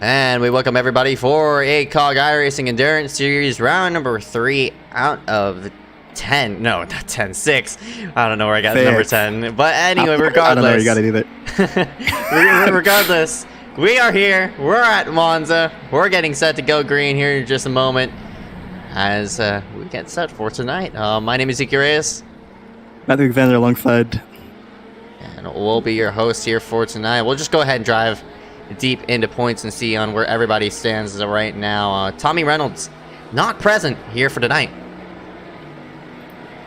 And we welcome everybody for ACOG iRacing Endurance Series round number 3 out of 10. No, not 10, 6. I don't know where I got number 10. But anyway, regardless. I don't know where you got it either. Regardless, we are here. We're at Monza. We're getting set to go green here in just a moment as we get set for tonight. My name is EZECKIEL. Matthew Alexander alongside. And we'll be your host here for tonight. We'll just go ahead and drive deep into points and see on where everybody stands right now. Tommy Reynolds not present here for tonight.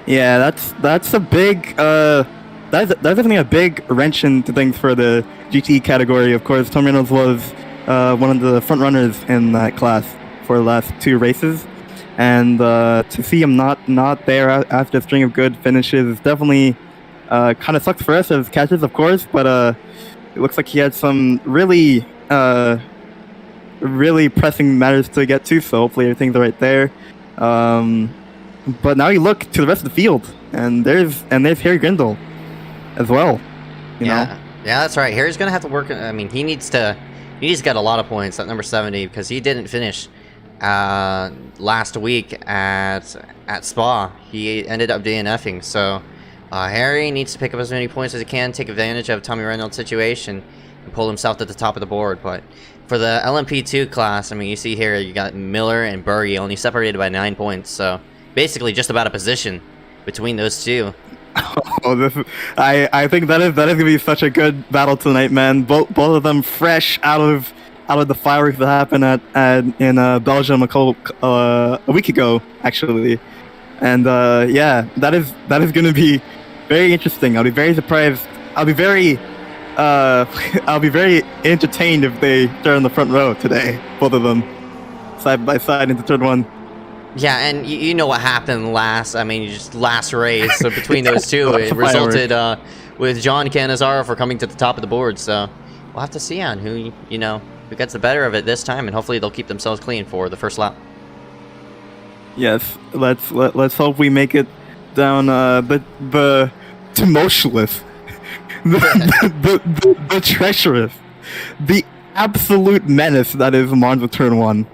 Yeah, that's a big that's definitely a big wrench into things for the GT category. Of course, Tommy Reynolds was one of the front runners in that class for the last 2 races, and to see him not there after a string of good finishes is definitely kind of sucks for us as catchers, of course, but it looks like he had some really pressing matters to get to, so hopefully everything's right there. But now you look to the rest of the field, and there's Harry Grindle as well. You know? Yeah, that's right. Harry's gonna have to work. I mean, he needs to get a lot of points at number 70 because he didn't finish last week at Spa. He ended up DNFing, so. Harry needs to pick up as many points as he can, take advantage of Tommy Reynolds' situation, and pull himself to the top of the board. But for the LMP2 class, I mean, you see here, you got Miller and Berge only separated by 9 points. So basically just about a position between those two. Oh, I think that is going to be such a good battle tonight, man. Both of them fresh out of the fireworks that happened in Belgium a week ago, actually. And yeah, that is going to be very interesting. I'll be very surprised. I'll be very entertained if they start in the front row today, both of them, side by side into turn 1. Yeah, and you know what happened last race. So between those two, it resulted with John Cannizzaro for coming to the top of the board. So we'll have to see on who gets the better of it this time, and hopefully they'll keep themselves clean for the first lap. Yes, let's hope we make it down the tumultuous, the treacherous, the absolute menace that is Monza turn 1.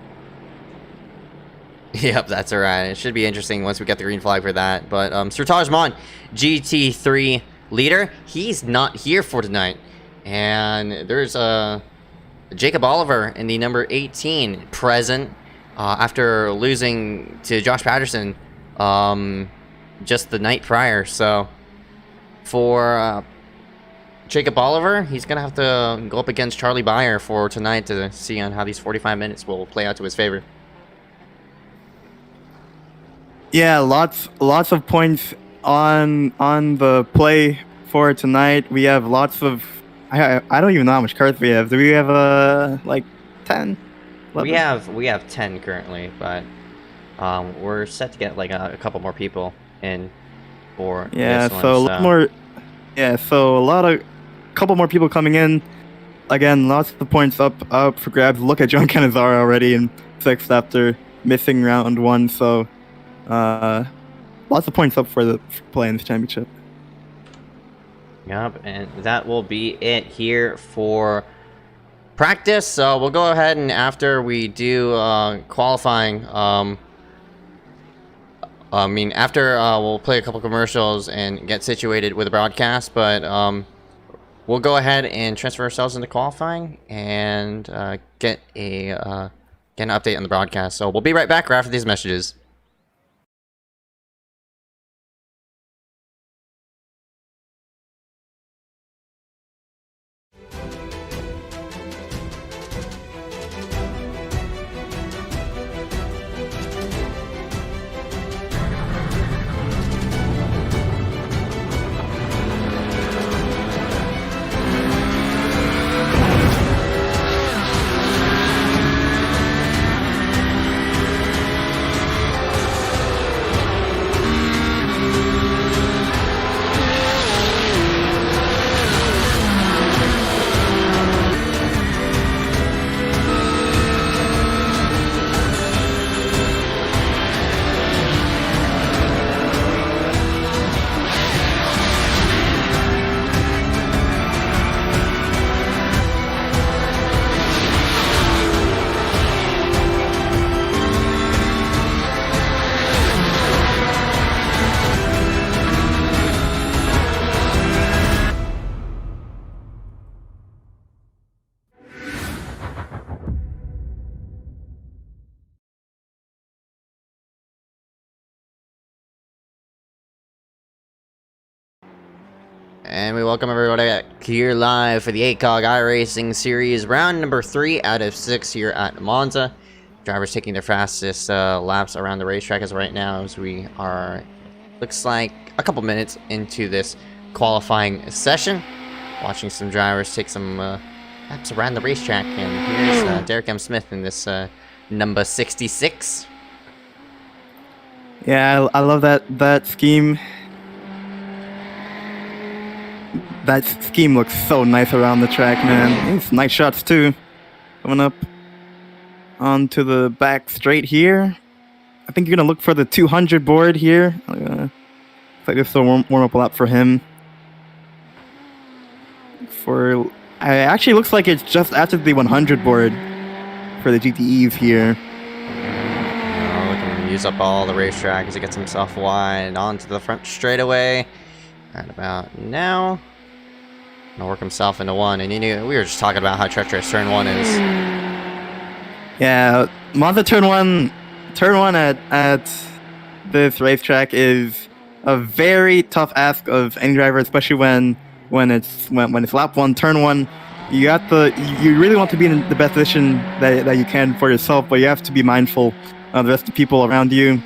Yep, that's alright. It should be interesting once we get the green flag for that. But Sertaj Mon, GT3 leader, he's not here for tonight. And there's Jacob Oliver in the number 18 present. After losing to Josh Patterson just the night prior. So for Jacob Oliver, he's going to have to go up against Charlie Beyer for tonight to see on how these 45 minutes will play out to his favor. Yeah, lots of points on the play for tonight. We have lots of... I don't even know how much cards we have. Do we have like 10? 11? We have 10 currently, but we're set to get like a couple more people in for this one, so a lot more. Yeah, so couple more people coming in. Again, lots of points up for grabs. Look at John Cannizzaro already in 6th after missing round 1. So lots of points up for the play in this championship. Yep, and that will be it here for practice. So we'll go ahead and after we do qualifying, we'll play a couple commercials and get situated with the broadcast, but we'll go ahead and transfer ourselves into qualifying and get an update on the broadcast. So we'll be right back after these messages. And we welcome everybody here live for the ACOG iRacing Series, round number 3 out of 6 here at Monza. Drivers taking their fastest laps around the racetrack as of right now, as we are, looks like, a couple minutes into this qualifying session. Watching some drivers take some laps around the racetrack, and here's Derek M. Smith in this number 66. Yeah, I love that scheme. That scheme looks so nice around the track, man. These nice shots too. Coming up onto the back straight here. I think you're gonna look for the 200 board here. Looks like this will warm up a lot for him. It actually looks like it's just after the 100 board for the GTEs here. Looking to use up all the racetrack as he gets himself wide onto the front straightaway. Right about now. Gonna work himself into one, and we were just talking about how treacherous turn 1 is. Yeah, Monza turn one at this racetrack is a very tough ask of any driver, especially when it's lap 1, turn 1. You really want to be in the best position that you can for yourself, but you have to be mindful of the rest of the people around you.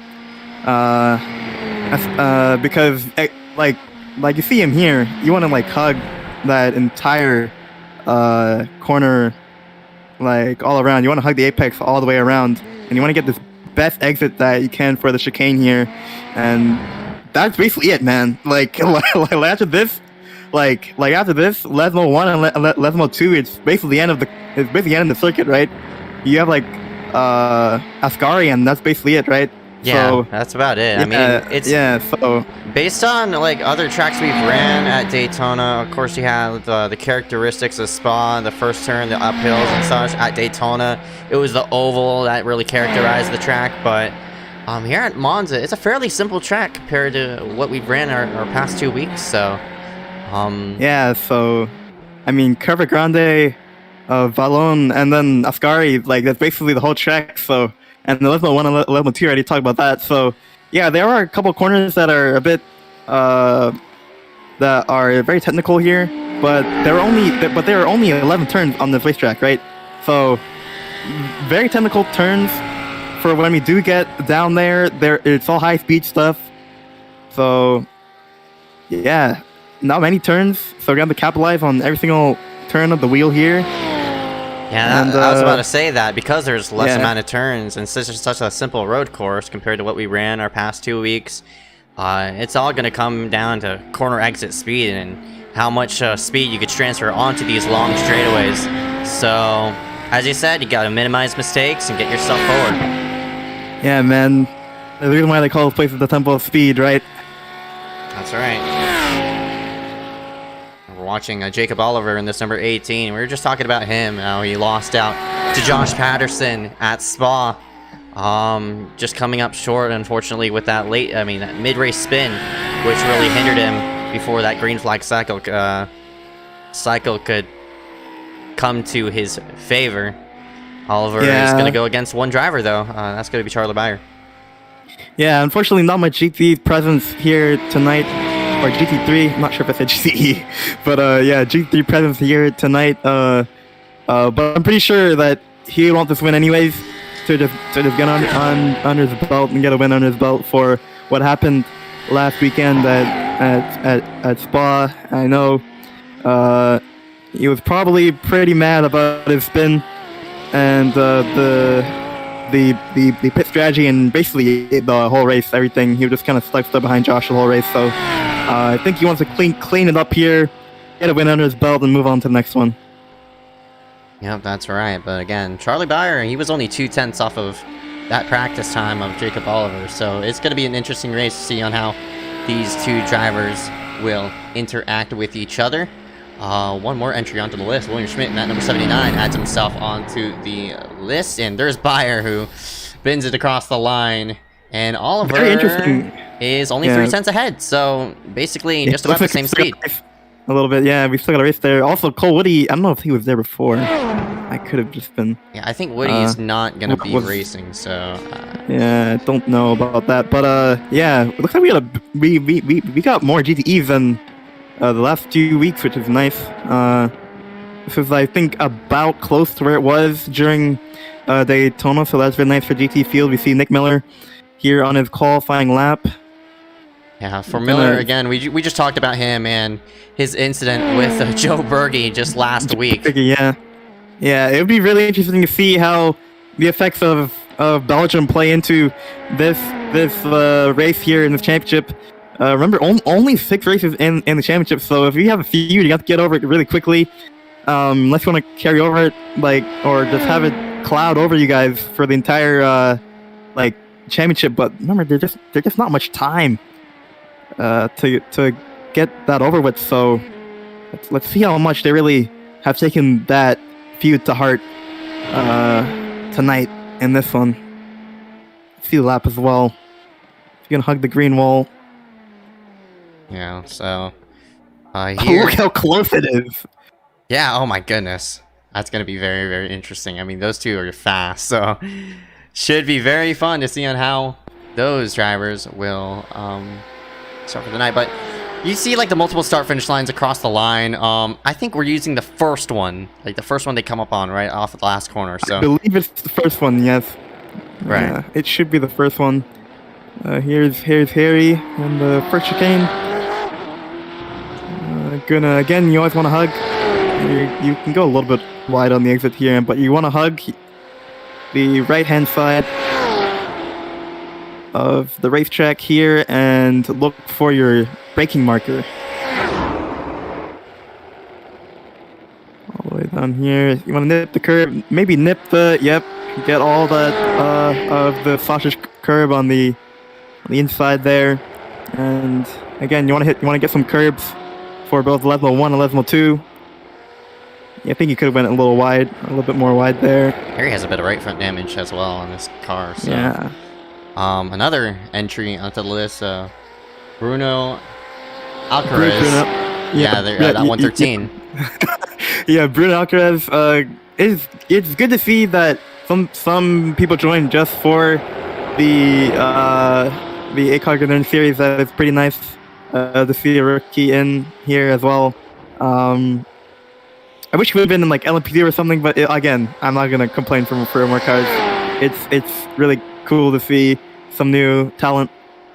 Because like you see him here, you want to like hug that entire corner, like all around. You want to hug the apex all the way around, and you want to get this best exit that you can for the chicane here, and that's basically it, man. Like after this, after this, Lesmo 1 and Lesmo 2, it's basically the end of the circuit, right? You have like Ascari, and that's basically it, right? Yeah, so, that's about it. Yeah, I mean, it's so based on like other tracks we've ran at Daytona. Of course, you have the characteristics of Spa, the first turn, the uphills and such. At Daytona, it was the oval that really characterized the track. But here at Monza, it's a fairly simple track compared to what we've ran our past 2 weeks. So, yeah. So, I mean, Curva Grande, Vallon, and then Ascari, like that's basically the whole track. So. And the level 1 and level 2 already talked about that. So, yeah, there are a couple corners that are a bit that are very technical here, but there are only 11 turns on this racetrack, right? So, very technical turns for when we do get down there. It's all high speed stuff. So, yeah, not many turns. So we have to capitalize on every single turn of the wheel here. Yeah, I was about to say that because there's less amount of turns and such a simple road course compared to what we ran our past 2 weeks, it's all going to come down to corner exit speed and how much speed you could transfer onto these long straightaways. So, as you said, you got to minimize mistakes and get yourself forward. Yeah, man. The reason why they call this place the Temple of Speed, right? That's right. Watching Jacob Oliver in this number 18. We were just talking about him, how he lost out to Josh Patterson at Spa. Just coming up short, unfortunately, with that that mid-race spin, which really hindered him before that green flag cycle could come to his favor. Oliver is going to go against one driver, though. That's going to be Charlie Byer. Yeah, unfortunately, not much GT presence here tonight. Or GT3, I'm not sure if I said GTE, but yeah, GT3 presence here tonight. But I'm pretty sure that he wants this win anyways, to just get under his belt and get a win under his belt for what happened last weekend at Spa. I know he was probably pretty mad about his spin and the pit strategy and basically the whole race, everything. He was just kind of stuck behind Josh the whole race, so. I think he wants to clean it up here, get a win under his belt, and move on to the next one. Yep, that's right. But again, Charlie Byer, he was only 2/10 off of that practice time of Jacob Oliver. So it's going to be an interesting race to see on how these two drivers will interact with each other. One more entry onto the list. William Schmidt, in that number 79, adds himself onto the list. And there's Byer, who bends it across the line. And Oliver is only 3/10 ahead, so basically just about the same speed. A little bit, yeah. We still got a race there. Also, Cole Woody, I don't know if he was there before. I could have just been... Yeah, I think Woody's not going to be racing, so... yeah, I don't know about that. But, yeah, it looks like we got more GTEs the last few weeks, which is nice. This is, I think, about close to where it was during Daytona, so that's been nice for GT Field. We see Nick Miller here on his qualifying lap. Yeah, for Miller, again, we just talked about him and his incident with Joe Berge just last week. Yeah, it would be really interesting to see how the effects of Belgium play into this race here in the championship. Remember, only 6 races in the championship, so if you have a feud, you got to get over it really quickly. Unless you want to carry over it, or just have it cloud over you guys for the entire championship. But remember, there's just not much time to get that over with. So let's see how much they really have taken that feud to heart tonight in this one. See the lap as well. You can hug the green wall. Yeah. So here. Look how close it is. Yeah. Oh my goodness. That's gonna be very, very interesting. I mean, those two are fast, so should be very fun to see on how those drivers will start for the night. But you see like the multiple start finish lines across the line. I think we're using the first one, like the first one they come up on right off of the last corner. So I believe it's the first one, yes. Right. It should be the first one. Here's Harry on the first chicane. Again, you always want to hug. You can go a little bit wide on the exit here, but you want to hug the right-hand side of the racetrack here and look for your braking marker. All the way down here. You want to nip the curb, maybe nip the, get all that of the sausage curb on the inside there. And again, you want to get some curbs for both level 1 and level 2. I think you could have went a little bit more wide there. Harry has a bit of right front damage as well on this car. So. Yeah. Another entry onto the list, Bruno Alcaraz. They're at 113. Yeah, Bruno Alcaraz. It's good to see that some people join just for the ACOG Northern Series. That is pretty nice to see a rookie in here as well. I wish we would have been in like LMP2 or something, but again, I'm not gonna complain for more cars. It's really cool to see some new talent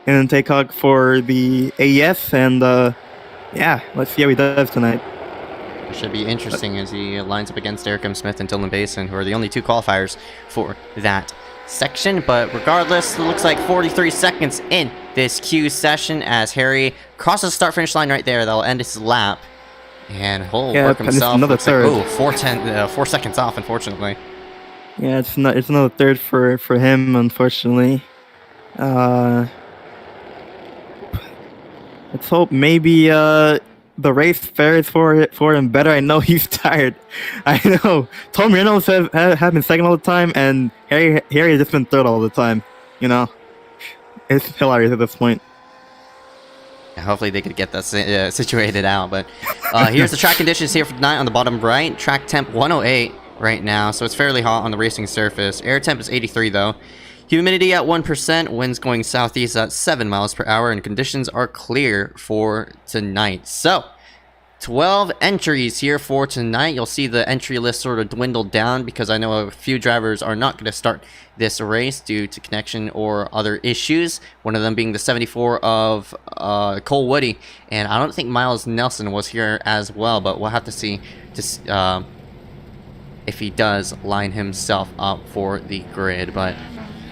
in ACOG for the AES, and let's see how he does tonight. It should be interesting as he lines up against Eric M. Smith and Dylan Basin, who are the only 2 qualifiers for that section. But regardless, it looks like 43 seconds in this Q session as Harry crosses the start-finish line right there. That'll end his lap. And he'll work himself. Another third. Like, 4 seconds off, unfortunately. Yeah, it's another third for him, unfortunately. Let's hope maybe the race fares for him better. I know he's tired. I know. Tom Reynolds have been second all the time, and Harry has just been third all the time. You know, it's hilarious at this point. Hopefully they could get that situated out. But here's the track conditions here for tonight on the bottom right. Track temp 108 right now, so it's fairly hot on the racing surface. Air temp is 83 though. Humidity at 1%, winds going southeast at 7 miles per hour, and conditions are clear for tonight. So 12 entries here for tonight. You'll see the entry list sort of dwindle down because I know a few drivers are not going to start this race due to connection or other issues. One of them being the 74 of Cole Woody, and I don't think Miles Nelson was here as well, but we'll have to see if he does line himself up for the grid. But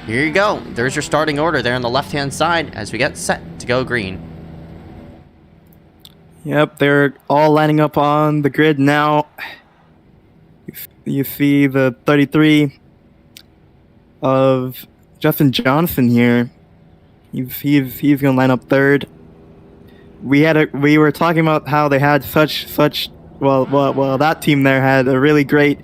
here you go. There's your starting order there on the left-hand side as we get set to go green. Yep, they're all lining up on the grid now. You see the 33 of Justin Johnson here. He's gonna line up third. We were talking about how they had such that team there had a really great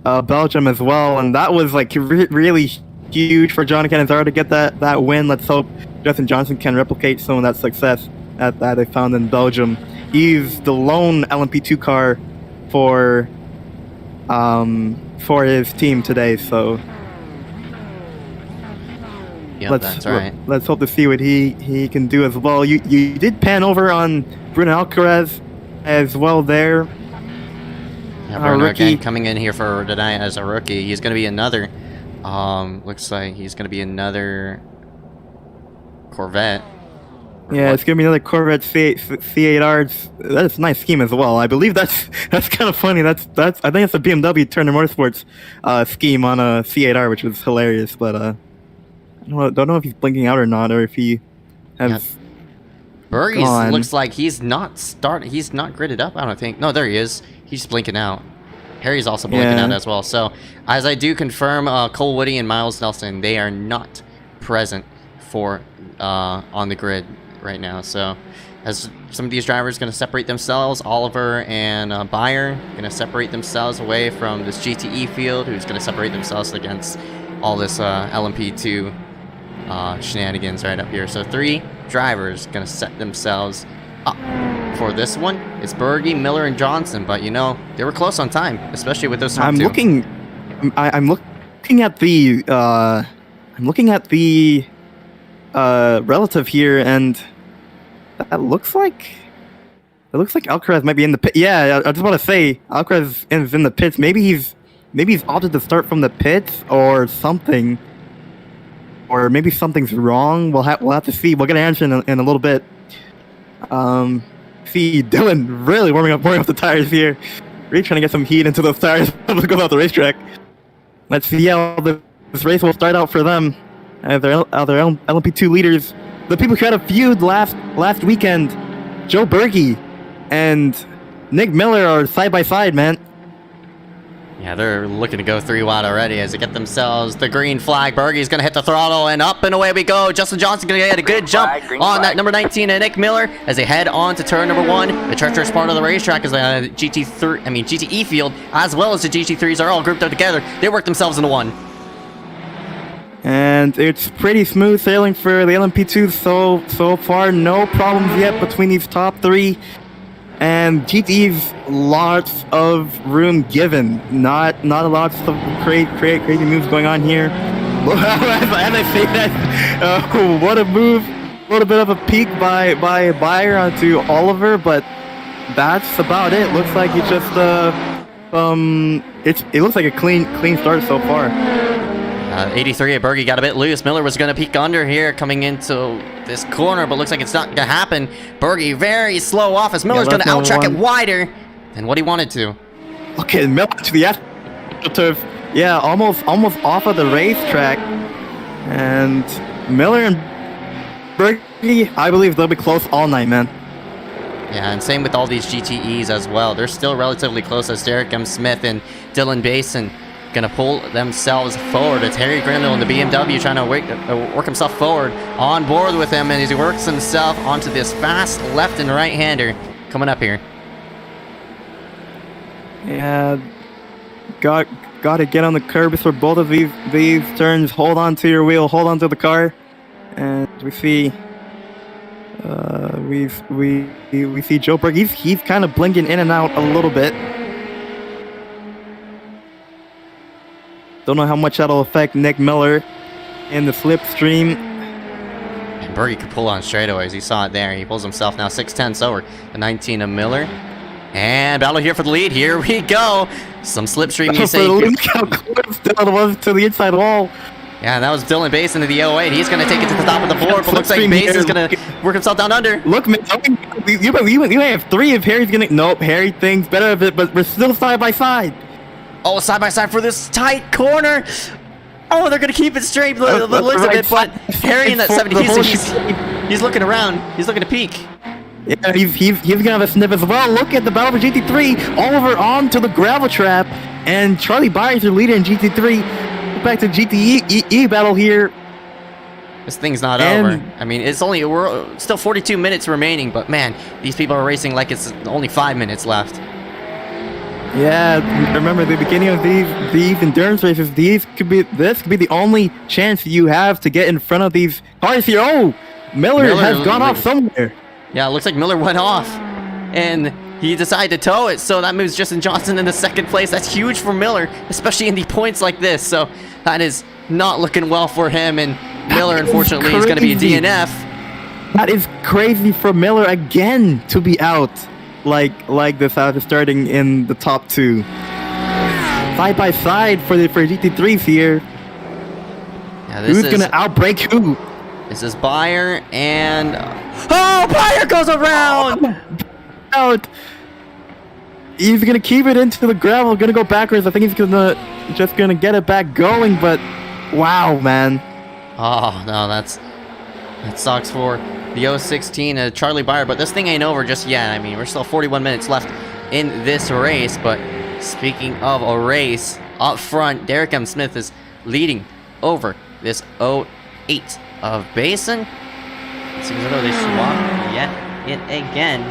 Belgium as well, and that was like really huge for John Canizaro to get that win. Let's hope Justin Johnson can replicate some of that success that they found in Belgium. He's the lone LMP2 car for his team today, so Yep, that's right. Let's hope to see what he can do as well. You did pan over on Bruno Alcaraz as well there. Yeah, Bruno again coming in here for tonight as a rookie. He's going to be another. Looks like he's going to be another Corvette. Yeah, it's gonna be another Corvette C8R. That's a nice scheme as well. I believe that's kind of funny. That's I think it's a BMW Turner Motorsports scheme on a C8R, which was hilarious. But I don't know if he's blinking out or not, or if he has. Bergey's looks like he's not gridded up. I don't think. No, there he is. He's blinking out. Harry's also blinking out as well. So as I do confirm, Cole Woody and Miles Nelson, they are not present for on the grid right now. So as some of these drivers going to separate themselves, Oliver and Bayer going to separate themselves away from this GTE field, who's going to separate themselves against all this LMP2 shenanigans right up here. So 3 drivers going to set themselves up for this one. It's Bergey, Miller, and Johnson, but you know they were close on time, especially with those top two. I'm looking at the relative here, and it looks like Alcaraz might be in the pit. Yeah, I just want to say Alcaraz is in the pits. Maybe he's opted to start from the pits or something, or maybe something's wrong. We'll have to see. We'll get an answer in a little bit. See Dylan really warming up the tires here. Really trying to get some heat into those tires before it goes out the racetrack. Let's see how this race will start out for them. Their LMP2 leaders, the people who had a feud last weekend, Joe Bergey and Nick Miller are side by side, man. Yeah, they're looking to go 3 wide already as they get themselves the green flag. Bergey's going to hit the throttle, and up and away we go. Justin Johnson going to get a good jump on that number 19 and Nick Miller as they head on to turn number 1. The treacherous part of the racetrack is the GTE field, as well as the GT3s are all grouped up together. They work themselves into one. And it's pretty smooth sailing for the LMP2 so far. No problems yet between these top 3. And GT's lots of room given. Not a lot of crazy moves going on here. As I say that, what a move. A little bit of a peek by Bayer onto Oliver, but that's about it. Looks like he just it looks like a clean start so far. 83 at Bergey got a bit loose. Miller was going to peek under here coming into this corner, but looks like it's not going to happen. Bergey very slow off as Miller's going to out-track it wider than what he wanted to. Look at Miller to the AstroTurf. Yeah, almost off of the racetrack. And Miller and Bergey, I believe they'll be close all night, man. Yeah, and same with all these GTEs as well. They're still relatively close as Derek M. Smith and Dylan Basin going to pull themselves forward. It's Harry Grindle in the BMW trying to work himself forward on board with him, and as he works himself onto this fast left and right-hander coming up here. Yeah, got to get on the curbs for both of these turns. Hold on to your wheel, hold on to the car, and we see we see Joe Berg. He's kind of blinking in and out a little bit. Don't know how much that'll affect Nick Miller in the slipstream. And Bergey could pull on straightaways. He saw it there. He pulls himself now 6/10 over the 19 of Miller. And battle here for the lead. Here we go. Some slipstream, you say. Look how close Dylan was to the inside wall. Yeah, that was Dylan Basin to the 08. He's going to take it to the top of the board, but looks like Bason's going to work himself down under. Look, man, you may have 3 if Harry's going to... Nope, Harry thinks better of it, but we're still side by side. Oh, side by side for this tight corner. Oh, they're going to keep it straight the looks of it, but Harry in that 70, he's looking around. He's looking to peek. Yeah, he's going to have a sniff as well. Look at the battle for GT3. Oliver on to the gravel trap, and Charlie Byers, your leader in GT3. Back to GTE battle here. This thing's not over. I mean, we're still 42 minutes remaining, but man, these people are racing like it's only 5 minutes left. Yeah, remember the beginning of these endurance races. This could be the only chance you have to get in front of these cars here. Oh, Miller has gone off somewhere. Yeah, it looks like Miller went off, and he decided to tow it. So that moves Justin Johnson into 2nd place. That's huge for Miller, especially in the points like this. So that is not looking well for him. And Miller, unfortunately, is going to be a DNF. That is crazy for Miller again to be out like this after starting in the top 2. Side by side for GT3s here. Yeah, Who's going to outbrake who? This is Bayer, and... Oh, Bayer goes around! Out. He's going to keep it into the gravel, going to go backwards. I think he's just going to get it back going, but wow, man. Oh, no, that sucks for the 016 Charlie Bayer, but this thing ain't over just yet. I mean, we're still 41 minutes left in this race, but speaking of a race, up front, Derek M. Smith is leading over this 08 of Basin. Seems as though they swapped yet it again.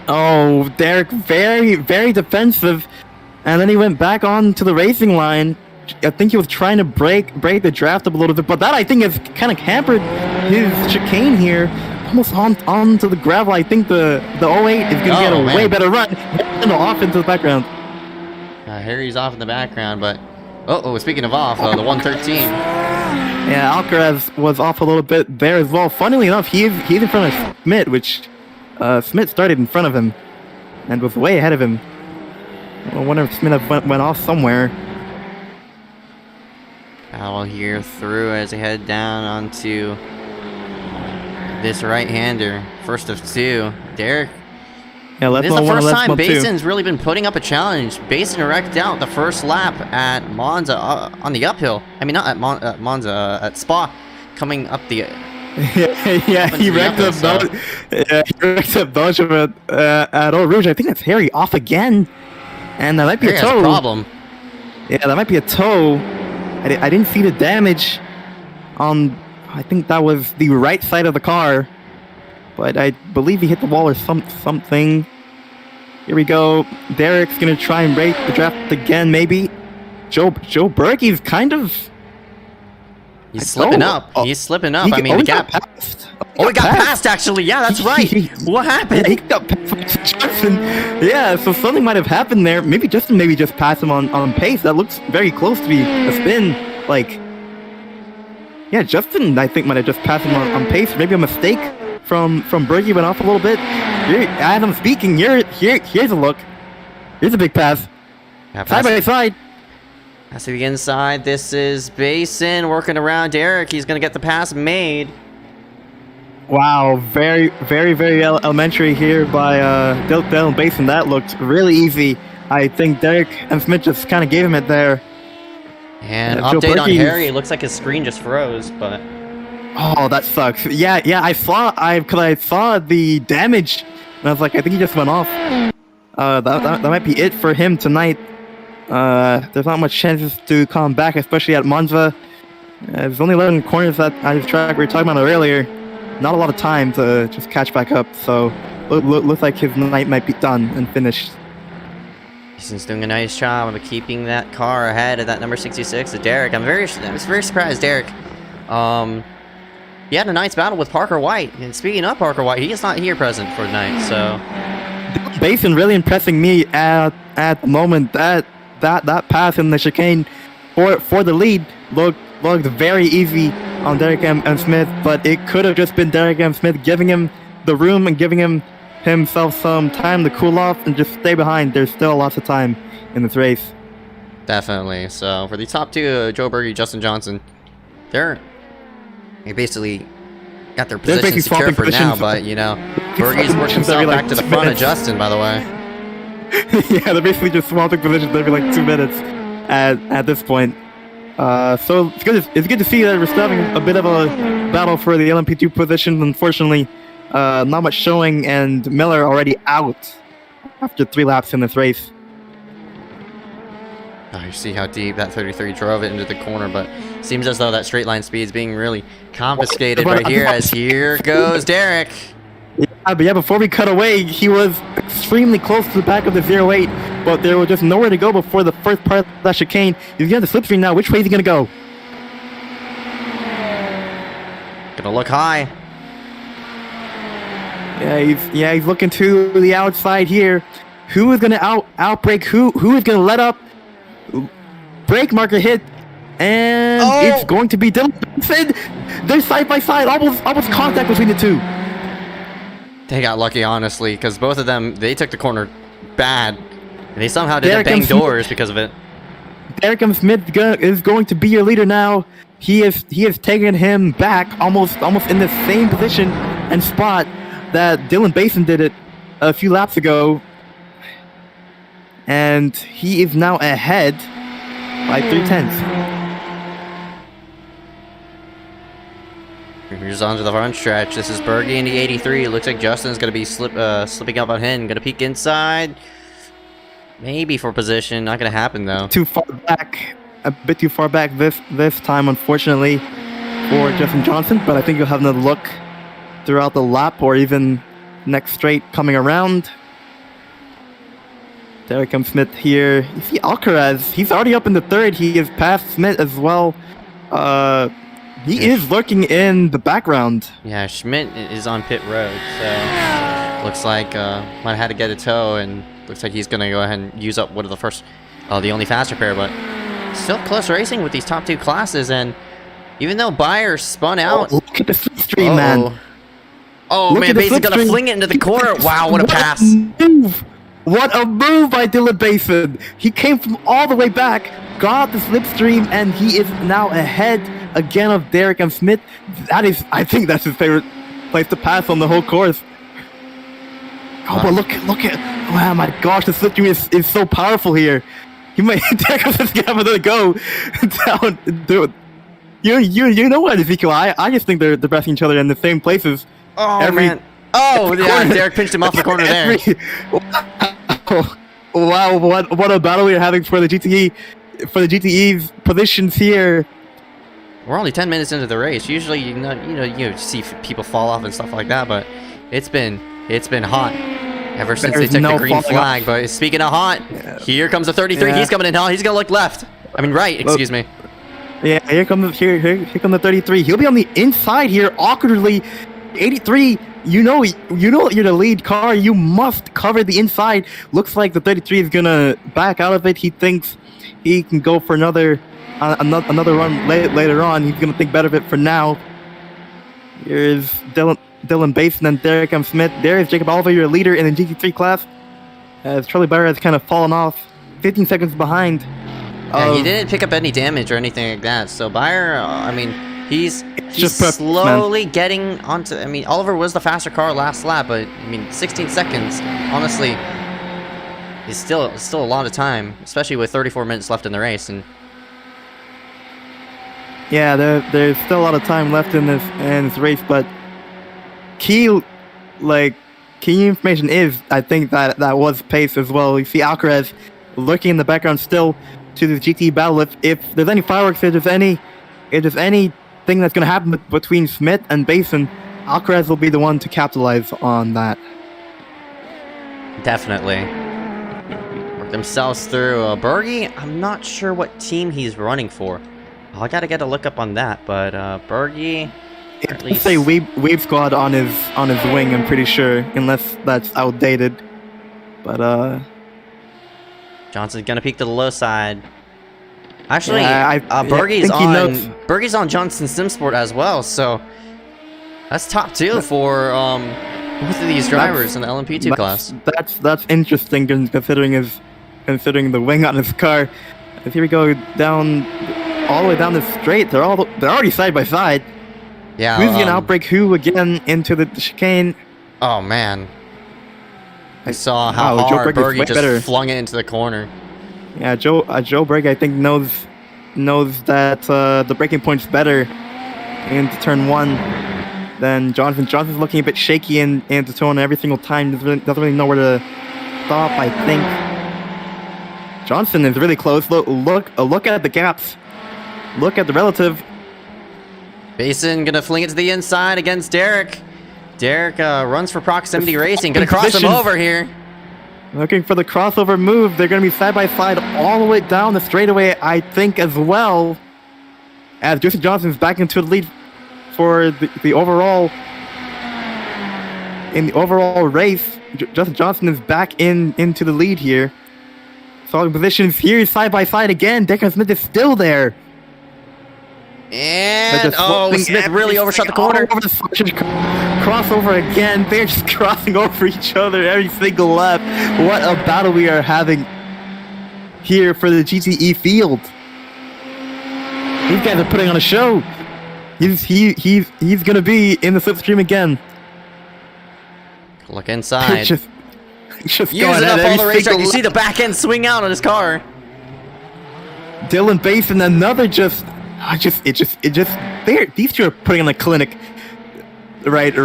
Oh, Derek, very, very defensive, and then he went back onto the racing line. I think he was trying to break the draft up a little bit, but that I think has kind of hampered his chicane here. Almost onto the gravel. I think the 08 is going to get a way better run. Off into the background. Harry's off in the background, but speaking of off, the 113. Yeah, Alcaraz was off a little bit there as well. Funnily enough, he's in front of Smith, which Smith started in front of him and was way ahead of him. I wonder if Smith went off somewhere. Battle here through as they head down onto this right-hander. First of 2. Derek. Yeah, this is the first time Basin's really been putting up a challenge. Basin wrecked out the first lap at Monza on the uphill. I mean, not at Monza, at Spa, coming up the... he wrecked up Dodge at Eau Rouge. I think that's Harry off again. And that might be a toe. Problem. Yeah, that might be a toe. I didn't see the damage on... I think that was the right side of the car. But I believe he hit the wall or something. Here we go. Derek's going to try and break the draft again, maybe. Joe Berkey's kind of... He's slipping up. He's slipping up. I mean, the gap... he got passed, actually. Yeah, that's right. What happened? He got passed Justin. Yeah, so something might have happened there. Maybe Justin just passed him on pace. That looks very close to be a spin. Like... Yeah, Justin, I think, might have just passed him on pace. Maybe a mistake from Berkey went off a little bit. Here, Adam speaking. Here's a look. Here's a big pass. Yeah, side by side. Pass to the inside. This is Basin working around Derek. He's going to get the pass made. Wow, very, very, very elementary here by Dylan Basin. That looked really easy. I think Derek and Smith just kind of gave him it there. And update on Harry. It looks like his screen just froze, but... Oh, that sucks. Yeah, I saw the damage, and I was like, I think he just went off. That might be it for him tonight. There's not much chances to come back, especially at Monza. There's only 11 corners at this track we were talking about earlier. Not a lot of time to just catch back up, so looks like his night might be done and finished. He's doing a nice job of keeping that car ahead of that number 66, Derek. I was very surprised, Derek. He had a nice battle with Parker White, and speaking of Parker White, he is not here present for tonight. So, Basin really impressing me at the moment. That pass in the chicane for the lead looked very easy on Derek M. Smith, but it could have just been Derek M. Smith giving him the room and giving himself some time to cool off and just stay behind. There's still lots of time in this race. Definitely. So for the top 2, Joe Berkey, Justin Johnson, they basically got their position secure for now, but you know, Berkey's worked himself back to the front of Justin, by the way. Yeah, they're basically just swapping positions every like 2 minutes at this point. So it's good to see that we're still having a bit of a battle for the LMP2 positions. Unfortunately, not much showing, and Miller already out after 3 laps in this race. You see how deep that 33 drove it into the corner, but seems as though that straight line speed is being really confiscated right here, as here goes Derek. Yeah, before we cut away, he was extremely close to the back of the 08, but there was just nowhere to go before the first part of that chicane. He's got the slipstream now. Which way is he going to go? Gonna look high. Yeah, he's looking to the outside here. Who is going to outbrake who? Who is going to let up? Brake marker hit. And it's going to be Dylan Benson. They're side by side, almost contact between the two. They got lucky, honestly, because both of them, they took the corner bad. And they somehow didn't bang doors because of it. Derek M. Smith is going to be your leader now. He has taken him back almost in the same position and spot that Dylan Basin did it a few laps ago. And he is now ahead by 3/10. Here's onto the front stretch. This is Bergie in the 83. It looks like Justin's going to be slipping up on him. Going to peek inside. Maybe for position. Not going to happen, though. Too far back. A bit too far back this time, unfortunately, for Justin Johnson. But I think you'll have another look throughout the lap or even next straight coming around. Derek M. Smith here. You see Alcaraz. He's already up in the third. He is past Smith as well. He is lurking in the background. Yeah, Schmidt is on pit road, so looks like might have had to get a tow, and looks like he's gonna go ahead and use up one of the first, the only faster pair, but still close racing with these top two classes. And even though Beyer spun out, look at the slipstream, man. Oh man, Bason's gonna fling it into the corner. Wow, what a pass! Move. What a move by Dylan Basin. He came from all the way back, got the slipstream, and he is now ahead again of Derek M. Smith. I think that's his favorite place to pass on the whole course. Oh, but look at, wow, my gosh, the slipstream is so powerful here. He might, Derek M. Smith's gonna have another go down. Do it. You know what, Ezekiel? I just think they're pressing each other in the same places. Oh, man. Oh, yeah, Derek pinched him off the corner there. Wow, what a battle we're having for the GTE's positions here. We're only 10 minutes into the race. Usually, you see people fall off and stuff like that, but it's been hot ever since they took the green flag. But speaking of hot, here comes the 33. Yeah. He's coming in hot. He's gonna look left. I mean right. Excuse me. Yeah, here comes the 33. He'll be on the inside here awkwardly. 83. You know you're the lead car. You must cover the inside. Looks like the 33 is gonna back out of it. He thinks he can go for another run later on. He's gonna think better of it for now. Here's Dylan Basin and Derek M. Smith. There is Jacob Oliver, your leader in the GT3 class, as Charlie Beyer has kind of fallen off, 15 seconds behind. Yeah, he didn't pick up any damage or anything like that. So Beyer, I mean, he's just perfect, slowly getting onto. I mean, Oliver was the faster car last lap, but I mean, 16 seconds, honestly, is still a lot of time, especially with 34 minutes left in the race. And yeah, there's still a lot of time left in this race, but key information is, I think that was pace as well. You see Alcaraz lurking in the background still to the GT battle. If there's any fireworks, if there's anything that's going to happen between Smith and Basin, Alcaraz will be the one to capitalize on that. Definitely. Work themselves through. Bergie, I'm not sure what team he's running for. I gotta get a look up on that, but Bergie, at least say Wave Squad on his wing, I'm pretty sure, unless that's outdated. But Johnson's gonna peek to the low side. Actually, yeah, Bergie's on Johnson Simsport as well, so that's top two for both of these drivers in the LMP2 class. That's interesting considering the wing on his car. As here we go down all the way down the straight. They're already side by side. Yeah. Who's gonna outbreak who again into the chicane? Oh man. I saw how hard Bergie just flung it into the corner. Yeah, Joe Bergie, I think, knows that the braking point's better into turn one than Jonathan. Jonathan's looking a bit shaky into turn every single time. Doesn't really know where to stop, I think. Johnson is really close. Look at the gaps. Look at the relative. Basin gonna fling it to the inside against Derek. Derek runs for proximity racing. Gonna cross him over here. Looking for the crossover move. They're going to be side by side all the way down the straightaway, I think, as well. As Justin Johnson's back into the lead for the overall. In the overall race, Justin Johnson is back into the lead here. Solid positions here, side by side again. Decal Smith is still there. And oh, Smith really overshot the corner. Crossover again. They're just crossing over each other every single lap. What a battle we are having here for the GTE field. These guys are putting on a show. He's gonna be in the slipstream again. Look inside. just using up all the racetrack. You see the back end swing out on his car. Dylan Bass and another these two are putting on a clinic right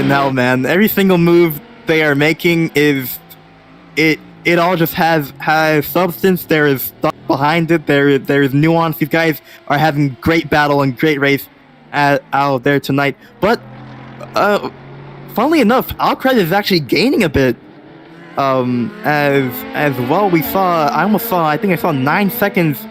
now, man. Every single move they are making is it all just has substance. There is thought behind it. There is nuance. These guys are having great battle and great race out there tonight. But funnily enough, Alcaraz is actually gaining a bit. As well, I think I saw 9 seconds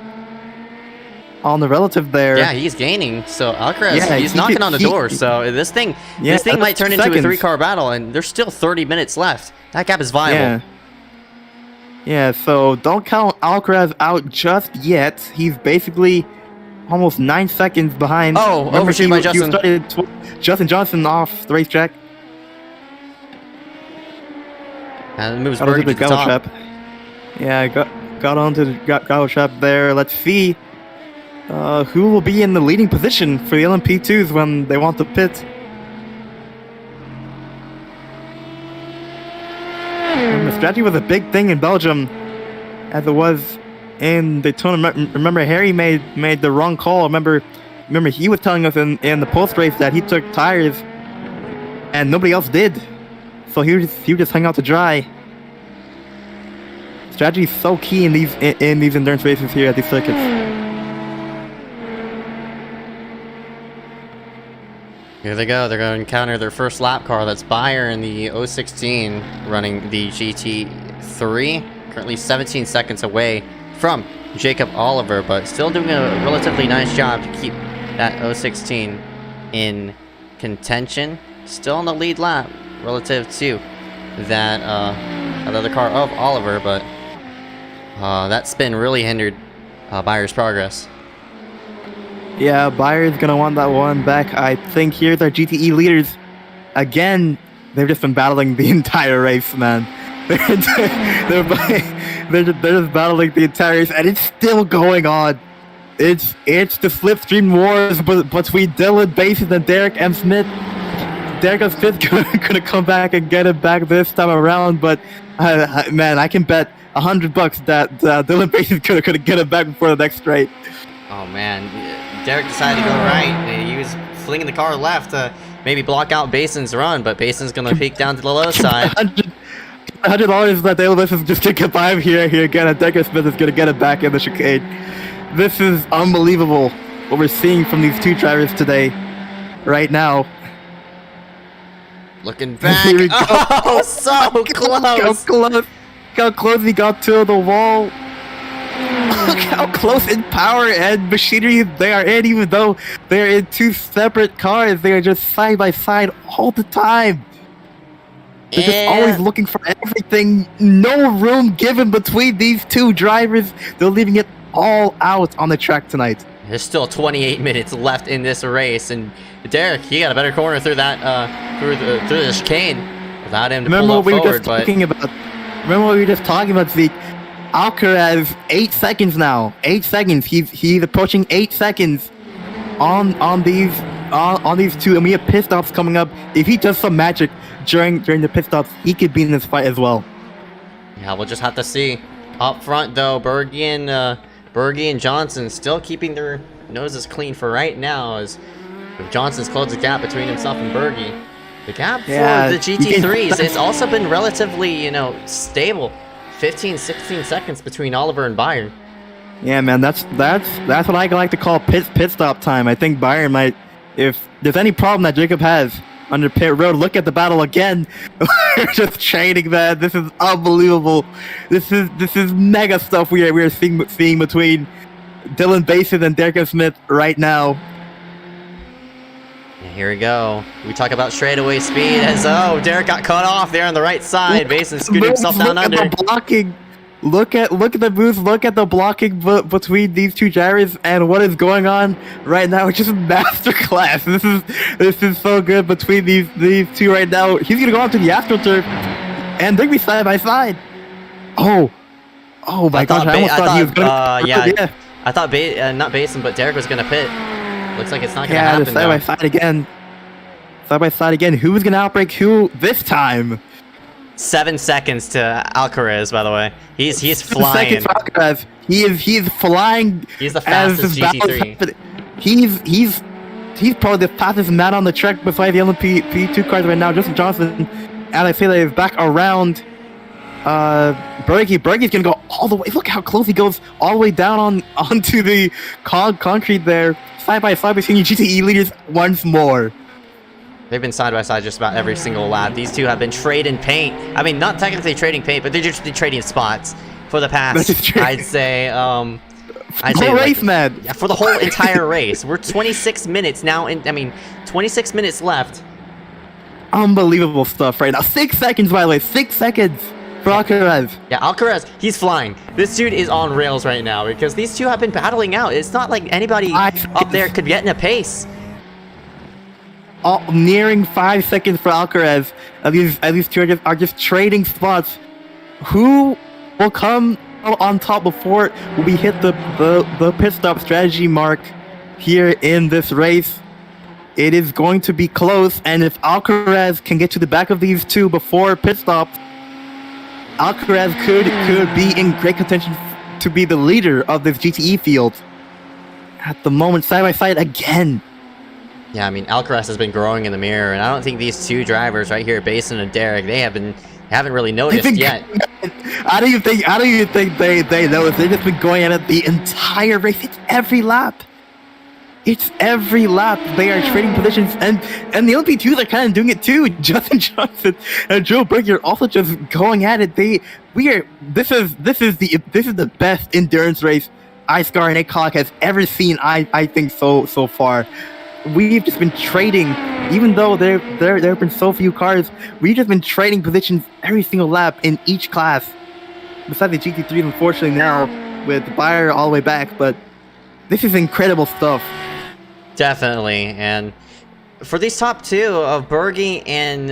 on the relative there. Yeah, he's gaining. So Alcaraz, he's knocking on the door. So this thing might turn into a 3-car battle, and there's still 30 minutes left. That gap is viable. Yeah, so don't count Alcaraz out just yet. He's basically almost 9 seconds behind. Oh, overshoot by Justin. Justin Johnson off the racetrack. And it moves Bergie to the top. Trap. Yeah, got onto the Gallo trap there. Let's see who will be in the leading position for the LMP2s when they want to pit. And the strategy was a big thing in Belgium, as it was in Daytona. Remember, Harry made the wrong call. Remember he was telling us in the post race that he took tires, and nobody else did. So he would just hang out to dry. Strategy is so key in these endurance races here at these circuits. Here they go. They're going to encounter their first lap car. That's Bayer in the 016 running the GT3. Currently 17 seconds away from Jacob Oliver, but still doing a relatively nice job to keep that 016 in contention. Still in the lead lap relative to that other car of Oliver, but that spin really hindered Bayer's progress. Yeah, Bayer's gonna want that one back. I think here's our GTE leaders. Again, they've just been battling the entire race, man. They're just battling the entire race, and it's still going on. It's the slipstream wars between Dylan Bass and Derek M. Smith. Derek M. Smith gonna come back and get it back this time around, but man, I can bet $100 that Dylan Bass is gonna get it back before the next straight. Oh man, Derek decided to go right. He was flinging the car left to maybe block out Basin's run, but Basin's gonna peek down to the low side. $100 that Dylan Bass is just to get by him here again, and Derek Smith is gonna get it back in the chicane. This is unbelievable what we're seeing from these two drivers today, right now. Looking back. Here we go. Oh, so close. Look how close he got to the wall. Look how close in power and machinery they are in, even though they're in two separate cars. They are just side by side all the time. They're just always looking for everything. No room given between these two drivers. They're leaving it all out on the track tonight. There's still 28 minutes left in this race, and Derek, he got a better corner through that through the chicane without him to pull up forward. Remember what we were just talking about, Zeke? Alcaraz 8 seconds now. 8 seconds. He's approaching 8 seconds on these two, and we have pit stops coming up. If he does some magic during the pit stops, he could be in this fight as well. Yeah, we'll just have to see. Up front though, Bergie and Johnson still keeping their noses clean for right now, as Johnson's closed the gap between himself and Bergie. The gap for the GT3s, it's also been relatively, stable. 15, 16 seconds between Oliver and Bayer. Yeah, man, that's what I like to call pit stop time. I think Bayer might, if there's any problem that Jacob has under pit road, look at the battle again. We're just trading, man. This is unbelievable. This is mega stuff we are seeing between Dylan Basin and Derek Smith right now. Yeah, here we go. We talk about straightaway speed as Derek got cut off there on the right side. Basin scooted himself down under. Look at the moves. Look at the blocking between these two drivers and what is going on right now. It's just masterclass. This is so good between these two right now. He's gonna go on to the AstroTurf, and they're gonna be side by side. Oh my gosh! I almost thought he was gonna. Yeah. I thought not Basin, but Derek was gonna pit. Looks like it's not gonna happen. Side by side again. Side by side again. Who is gonna outbreak who this time? 7 seconds to Alcaraz, by the way. He's flying. Seconds for Alcaraz. He is flying. He's the fastest GT3. He's probably the fastest man on the track besides the LMP2 cars right now. Justin Johnson, as I say, that is back around. Bergey's gonna go all the way. Look how close he goes, all the way down onto the concrete there. Side by side between you GTE leaders once more. They've been side by side just about every single lap. These two have been trading paint. I mean, not technically trading paint, but they're just trading spots for the past. I'd say. Race, man. Yeah, for the whole entire race. We're 26 minutes now, and 26 minutes left. Unbelievable stuff right now. 6 seconds, by the way. 6 seconds for Alcaraz. Yeah, Alcaraz, he's flying. This dude is on rails right now because these two have been battling out. It's not like anybody up there could get in a pace. Nearing 5 seconds for Alcaraz. These two are just trading spots. Who will come on top before we hit the pit stop strategy mark here in this race? It is going to be close, and if Alcaraz can get to the back of these two before pit stop, Alcaraz could be in great contention to be the leader of this GTE field. At the moment, side by side again. Yeah, I mean, Alcaraz has been growing in the mirror, and I don't think these two drivers right here, Basin and Derek, haven't really noticed yet. I don't even think they noticed. They've just been going at it the entire race. It's every lap. It's every lap. They are trading positions, and the LP2s are kind of doing it too. Justin Johnson and Joe Berger are also just going at it. This is the best endurance race iScar and ACOG has ever seen. I think so far. We've just been trading, even though there have been so few cars. We've just been trading positions every single lap in each class. Besides the GT3, unfortunately now with Bayer all the way back, but this is incredible stuff. Definitely, and for these top two of Berge and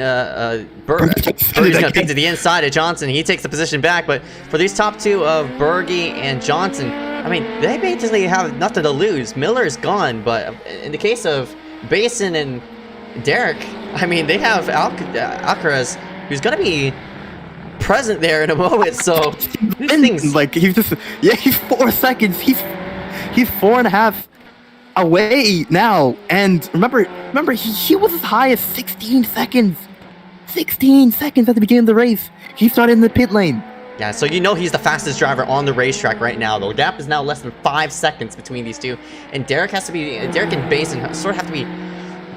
Berge's gonna pick to the inside of Johnson. He takes the position back, but for these top two of Berge and Johnson, I mean, they basically have nothing to lose. Miller's gone, but in the case of Basin and Derek, I mean, they have Alcaraz, who's gonna be present there in a moment. So these things, like he's 4 seconds. He's 4.5 away now, and remember he was as high as 16 seconds. 16 seconds at the beginning of the race. He started in the pit lane. Yeah, so you know he's the fastest driver on the racetrack right now. The gap is now less than 5 seconds between these two, and Derek and Basin sort of have to be.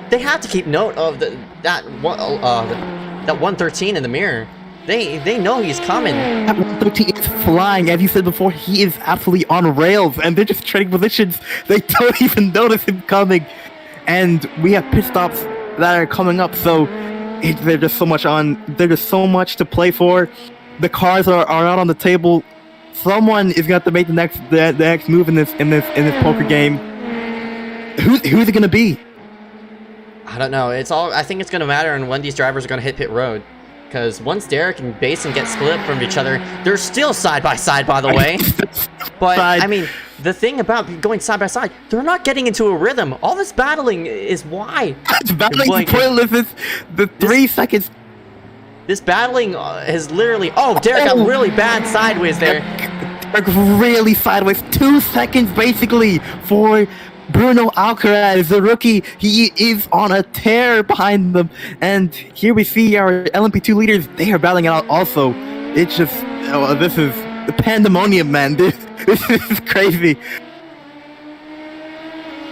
They have to keep note of that 113 in the mirror. They know he's coming. That 113 is flying, as you said before. He is absolutely on rails, and they're just trading positions. They don't even notice him coming, and we have pit stops that are coming up. So there's just so much on. There's just so much to play for. The cars are out on the table. Someone is going to have to make the next move in this poker game. Who's it going to be? I don't know. I think it's going to matter on when these drivers are going to hit pit road. Because once Derek and Basin get split from each other, they're still side by side, by the way. But I mean, the thing about going side by side, they're not getting into a rhythm. All this battling is why. It's battling pointless. The 3 seconds. This battling is literally... Oh, Derek got really bad sideways there. Derek really sideways. 2 seconds, basically, for Bruno Alcaraz, the rookie. He is on a tear behind them. And here we see our LMP2 leaders. They are battling out also. It's just... this is the pandemonium, man. This is crazy.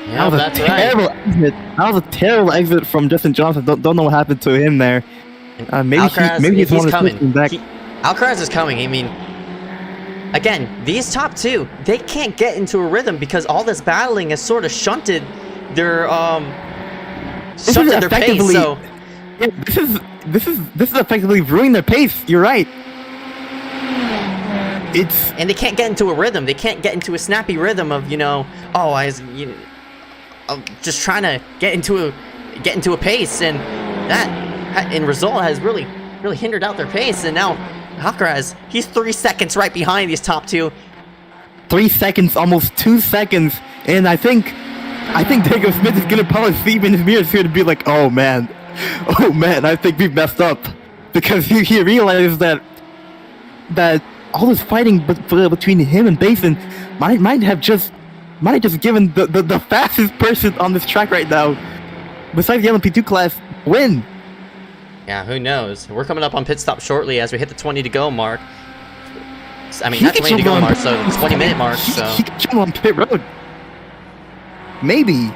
Yeah, that's right. Exit. That was a terrible exit from Justin Johnson. Don't know what happened to him there. Maybe he's coming. Back. Alcaraz is coming. I mean, again, these top two, they can't get into a rhythm because all this battling has sort of shunted their pace. So yeah, this is effectively ruining their pace. You're right. and they can't get into a rhythm. They can't get into a snappy rhythm of, you know, of just trying to get into a pace, and that in result has really hindered out their pace. And now Alcaraz, he's 3 seconds right behind these top two. 3 seconds, almost 2 seconds, and I think Jacob Smith is gonna probably see him in his mirrors here to be like, oh man, I think we've messed up, because he realized that all this fighting between him and Basin might have just given the fastest person on this track right now, besides the LMP2 class, win. Yeah, who knows? We're coming up on pit stop shortly as we hit the 20 to go mark. I mean, not 20 to go mark, so the 20-minute mark. So he can jump on pit road. Maybe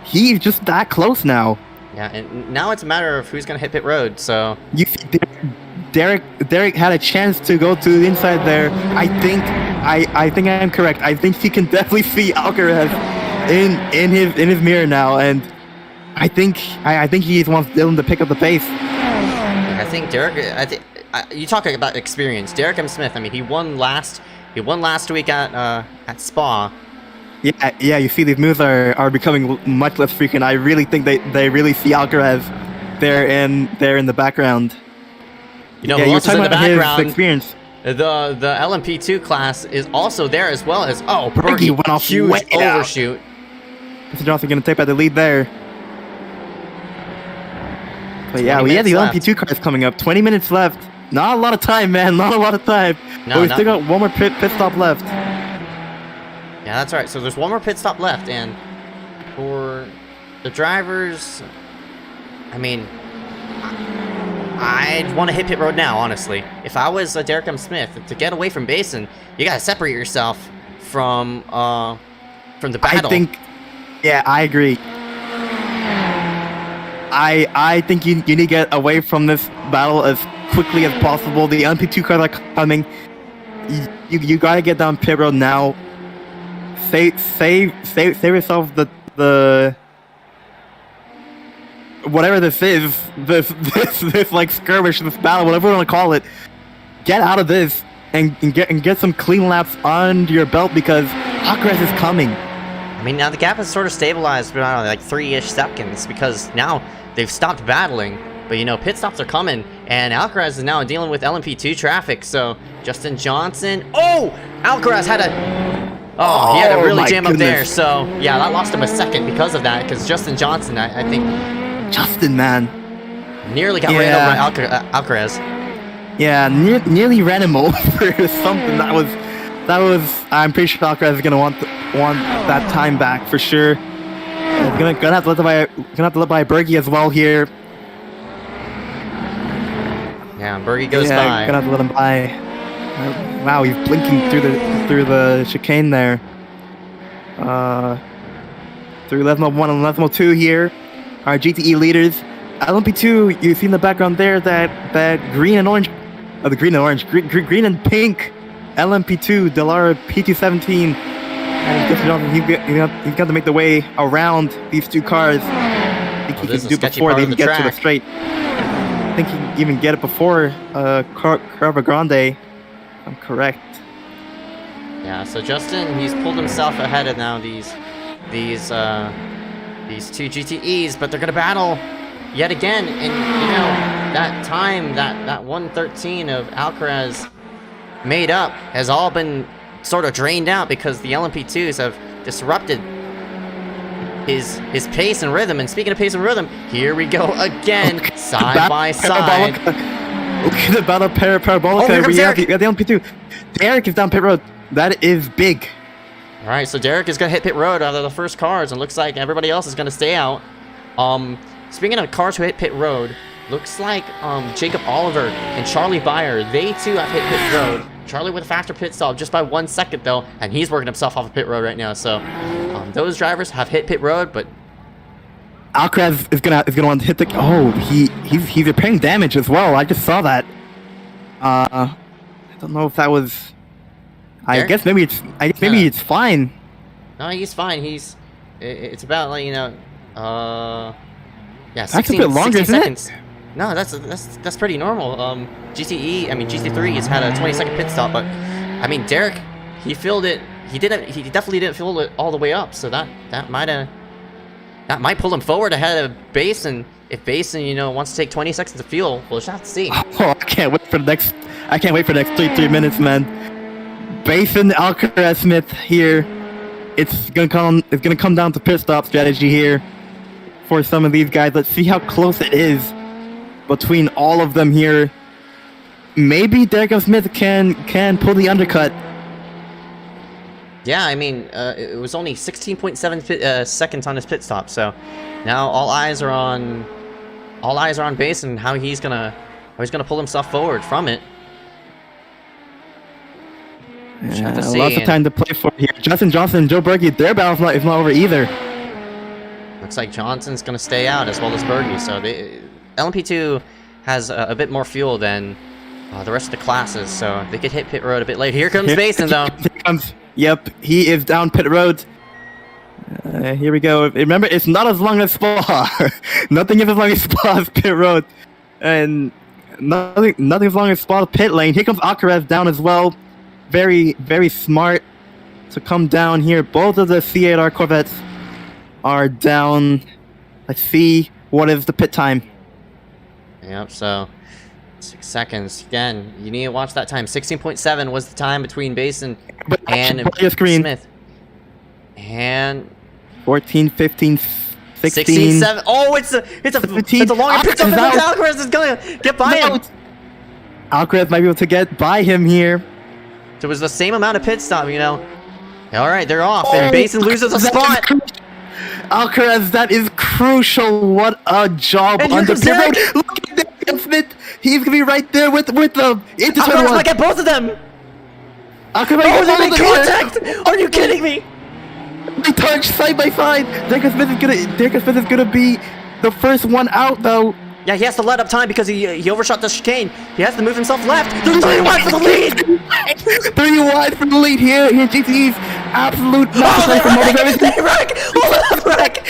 he's just that close now. Yeah, and now it's a matter of who's gonna hit pit road. So you see, Derek had a chance to go to the inside there. I think I am correct. I think he can definitely see Alcaraz in his mirror now, and I think he just wants Dylan to pick up the pace. I think Derek. You talk about experience. Derek M. Smith. I mean, he won last week at Spa. Yeah. You see, these moves are becoming much less frequent. I really think they really see Alcaraz there in the background. You know, who else is in the background? His experience. The LMP2 class is also there, as well as Bergie went off huge way overshoot. Mr. Johnson going to take out the lead there. But yeah, we had the LMP2 cars coming up. 20 minutes left. Not a lot of time, man. Not a lot of time. No, but we still got one more pit stop left. Yeah, that's right. So there's one more pit stop left, and for the drivers, I mean, I'd want to hit pit road now, honestly. If I was Derek M. Smith, to get away from Basin, you gotta separate yourself from the battle. I agree. I think you need to get away from this battle as quickly as possible. The LMP2 cars are coming. You gotta get down pit road now. Save yourself the whatever this is, this like skirmish, this battle, whatever you want to call it. Get out of this and get some clean laps under your belt, because Alcaraz is coming. I mean, now the gap has sort of stabilized, but I don't know, like 3-ish seconds, because now they've stopped battling. But you know, pit stops are coming, and Alcaraz is now dealing with LMP2 traffic. So Justin Johnson, Alcaraz had he had to really jam up there. So yeah, that lost him a second because of that, because Justin Johnson, I think, man, nearly got ran over Alcaraz. Yeah, nearly ran him over. Something that was. I'm pretty sure Alcaraz is gonna want that time back for sure. Gonna have to let by Bergie as well here. Yeah, Bergie goes by. Gonna have to let him by. Wow, he's blinking through the chicane there. Through left mode 1 and left mode 2 here. Our GTE leaders. LMP2, you see in the background there that green and orange. Green and pink. LMP2, Delara P217. And he's got to make the way around these two cars. I think he can do it before they even get to the straight. I think he can even get it before Curva Grande. I'm correct. Yeah, so Justin, he's pulled himself ahead of now these two GTEs, but they're gonna battle yet again. And you know, that time, that 1:13 of Alcaraz made up has all been sort of drained out, because the LMP2s have disrupted his pace and rhythm. And speaking of pace and rhythm, here we go again, side by side. Look at the battle parabolica. We have the LMP2. Derek is down pit road. That is big. All right, so Derek is gonna hit pit road out of the first cars, and looks like everybody else is gonna stay out. Speaking of cars who hit pit road, looks like Jacob Oliver and Charlie Beyer, they too have hit pit road. Charlie with a faster pit stop, just by 1 second though, and he's working himself off of pit road right now. So those drivers have hit pit road, but Alcaraz is gonna want to hit the. He's repairing damage as well. I just saw that. I don't know if that was. I guess maybe it's fine. No, he's fine. It's about, like, yeah, 16, that's a bit longer, 16 isn't seconds. No, that's pretty normal. GT3 has had a 20-second pit stop, but I mean, Derek, he filled it. He definitely didn't fill it all the way up. So that might pull him forward ahead of Basin. If Basin, you know, wants to take 20 seconds to fuel, we'll just have to see. Oh, I can't wait for the next 3 minutes, man. Basin, Alcaraz, Smith here. It's gonna come down to pit stop strategy here for some of these guys. Let's see how close it is between all of them here. Maybe Derek Smith can pull the undercut. Yeah, I mean, it was only 16.7 seconds on his pit stop, so now all eyes are on Basin and how he's gonna pull himself forward from it. Yeah, lots of time to play for here. Justin Johnson and Joe Berge, their battle is not over either. Looks like Johnson's gonna stay out as well as Berge, so LMP2 has a bit more fuel than the rest of the classes, so they could hit pit road a bit later. Here comes Basin, though. Here comes. Yep, he is down pit road. Here we go. Remember, it's not as long as Spa. Nothing is as long as Spa's pit road, and nothing as long as Spa's pit lane. Here comes Alcaraz down as well. Very, very smart to come down here. Both of the C8R Corvettes are down. Let's see what is the pit time. Yep. So 6 seconds. Again, you need to watch that time. 16.7 was the time between Basin and Smith. And 14, 15, 16, 16, 7. Oh, it's a longer pit stop. Alcaraz is gonna get by him. Alcaraz might be able to get by him here. So it was the same amount of pit stop, you know. All right, they're off, and Basin loses a spot. Alcaraz, that is crucial. What a job and under pit road. Look at Derek Smith. He's gonna be right there with them. Alcaraz might get both of them. Alcaraz they made contact. Are you kidding me? They touch side by side. Derek Smith is gonna be the first one out, though. Yeah, he has to let up time because he overshot the chicane. He has to move himself left. They're 3 wide for the lead. 3 wide for the lead here. Here, GTE's absolute master from They wreck. All of them wreck.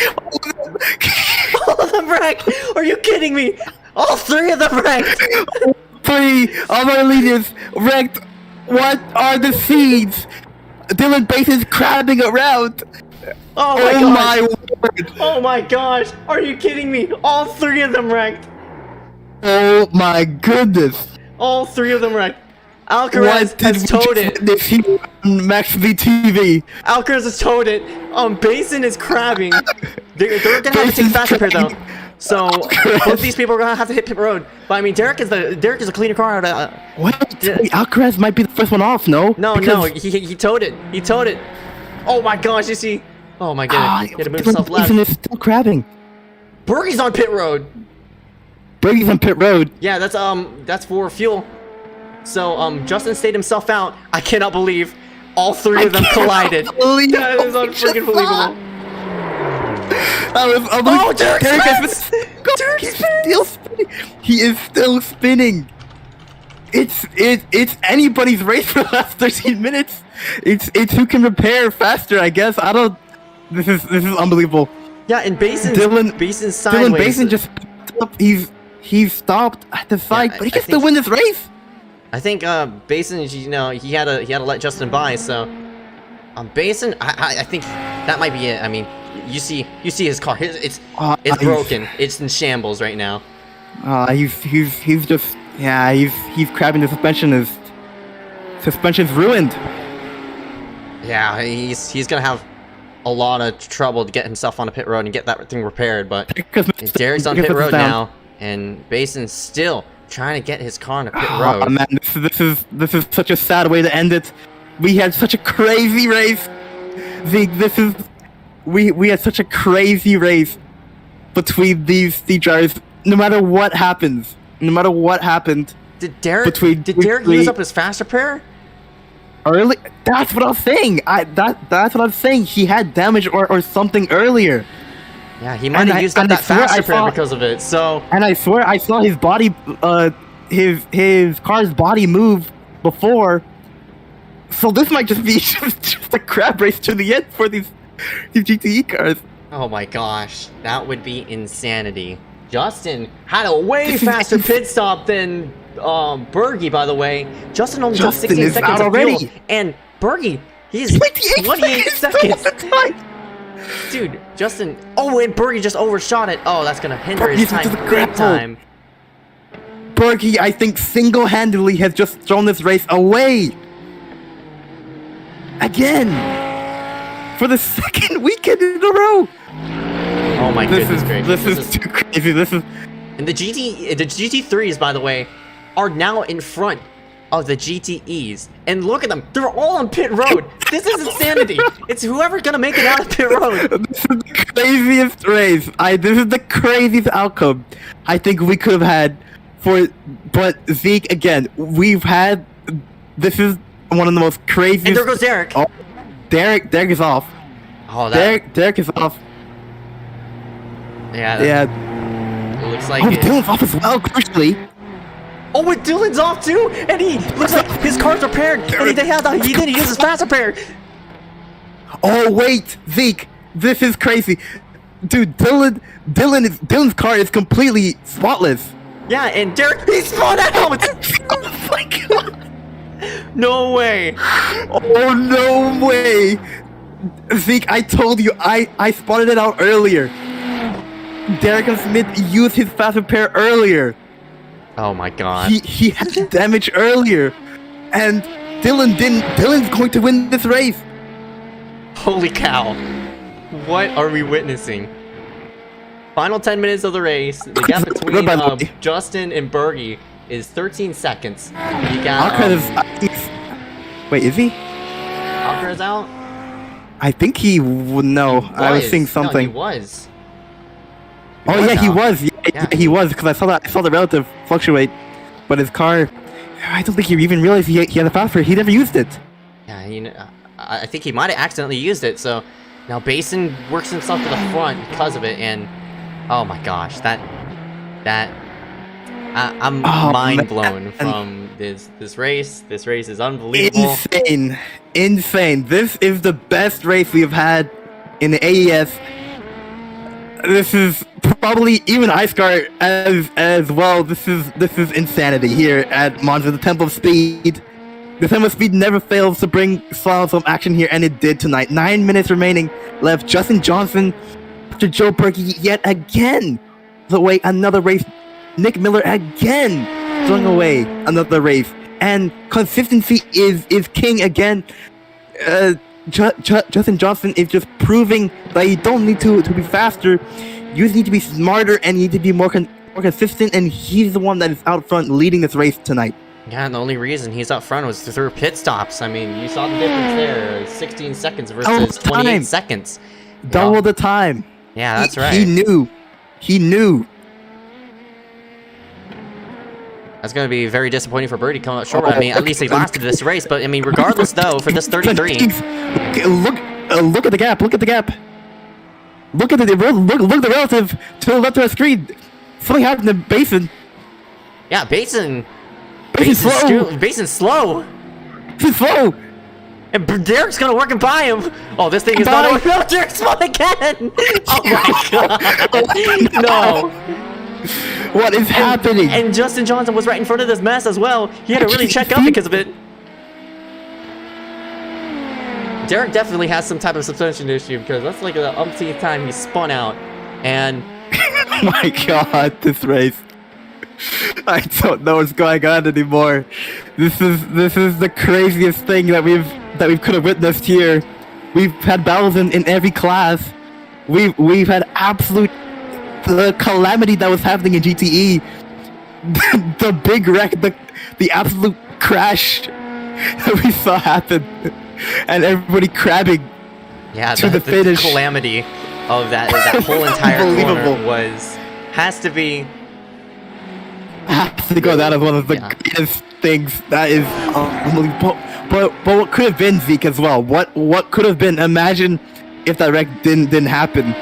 All of them wreck. Are you kidding me? All 3 of them wrecked. 3 of our leaders wrecked. What are the seeds? Dylan Bates is crabbing around. Oh my word. Oh my gosh. Are you kidding me? All 3 of them wrecked. Oh my goodness. All 3 of them wrecked. Alcaraz has towed it. MaxspeedTV. Alcaraz has towed it. Basin is crabbing. They're gonna have to take faster here though. So both these people are gonna have to hit pit road. But I mean, Derek is a cleaner car. What? Alcaraz might be the first one off. No. No. He towed it. He towed it. Oh my gosh! You see? Oh my goodness! He had to move himself left. Basin is still crabbing. Berge's on pit road. Berge's on pit road. Yeah, that's for fuel. So Justin stayed himself out. I cannot believe all 3 of them collided. That is unfreaking believable. Oh, Derek is still spinning. He is still spinning. It's anybody's race for the last 13 minutes. It's who can repair faster, I guess. This is unbelievable. Yeah, and Basin's sideways. Dylan Basin just he's stopped at the side, but he can still win this race. I think Basin, you know, he had to let Justin by. So Basin, I think that might be it. I mean, you see his car. It's broken. It's in shambles right now. He's just he's crabbing the suspension. Suspension's ruined. Yeah, he's gonna have a lot of trouble to get himself on a pit road and get that thing repaired. But Derek's on pit road now, and Basin's still trying to get his car on a pit road. Oh man, this is such a sad way to end it. We had such a crazy race. We had such a crazy race between these drivers. No matter what happens, did Derek use up his fast repair? Early? That's what I was saying. That's what I'm saying. He had damage or something earlier. Yeah, he might have used up that fast repair because of it. So. And I swear I saw his body, his car's body move before. So this might just be just a crab race to the end for these GTE cars. Oh my gosh, that would be insanity. Justin had a way faster pit stop than Bergie, by the way. Justin only got Justin 16 is seconds out of already. fuel, and Bergie, he's 28 seconds. Dude, Justin. Oh, and Bergie just overshot it. Oh, that's gonna hinder his time big time. Bergie, I think, single-handedly has just thrown this race away. Again. For the second weekend in a row. Oh my goodness gracious. This is too crazy. This is... And the GT3s, by the way, are now in front of the GTEs. And look at them. They're all on pit road. This is insanity. It's whoever's gonna make it out of pit road. This is the craziest race. This is the craziest outcome I think we could have had but Zeke, again, we've had... This is one of the most craziest... And there goes Derek. Oh, Derek is off. Oh, that... Derek is off. Yeah. It looks like Dylan's off as well, crucially. Oh, and Dylan's off too, and he looks like his car's repaired, and he didn't use his fast repair. Oh wait, Zeke, this is crazy, dude. Dylan's car is completely spotless. Yeah, and Derek, he spun out. Oh my god. No way. Oh no way. Zeke, I told you, I spotted it out earlier. Derek Smith used his fast repair earlier. Oh my god. He had damage earlier, and Dylan didn't. Dylan's going to win this race. Holy cow. What are we witnessing? Final 10 minutes of the race. The gap between Justin and Bergie is 13 seconds. You got. Wait, is he? Alcaraz out? I think he would know. I was seeing something. No, he was. Oh yeah, he was. Yeah, he was, because I saw the relative fluctuate, but his car, I don't think he even realized he had a fast repair. He never used it. Yeah, I think he might have accidentally used it. So now Basin works himself to the front because of it, and oh my gosh, I'm mind blown from this race. This race is unbelievable. Insane. This is the best race we've had in the AES. This is probably even iScar as well. This is insanity here at Monza, the Temple of Speed. The Temple of Speed never fails to bring some action here, and it did tonight. 9 minutes remaining left. Justin Johnson after Joe Berkey yet again threw away another race. Nick Miller again throwing away another race, and consistency is king again. Justin Johnson is just proving that you don't need to be faster. You just need to be smarter, and you need to be more consistent, and he's the one that is out front leading this race tonight. Yeah, and the only reason he's up front was through pit stops. I mean, you saw the difference there. 16 seconds versus 28 seconds. Double the time. Yeah, that's right. He knew. That's going to be very disappointing for Birdie coming up short. I mean, at least he lasted this race, but I mean, regardless though, for this 33. Look at the gap. Look at the gap. Look at the relative to the left of the screen. Something happened to Basin. Yeah, Basin's slow. He's slow. And Derek's gonna work and buy him. Oh, this thing is not. No, Derek's spun again. Oh my god. No. What is happening? And Justin Johnson was right in front of this mess as well. He had to really check up because of it. Derek definitely has some type of suspension issue, because that's like the umpteenth time he spun out. And oh my god, this race. I don't know what's going on anymore. This is the craziest thing that we could have witnessed here. We've had battles in every class. We've had absolute the calamity that was happening in GTE. The big wreck, the absolute crash that we saw happen, and everybody crabbing to the finish. The calamity of that whole entire corner has to go down as one of the greatest things. That is unbelievable. But what could have been, Zeke, as well? What could have been? Imagine if that wreck didn't happen.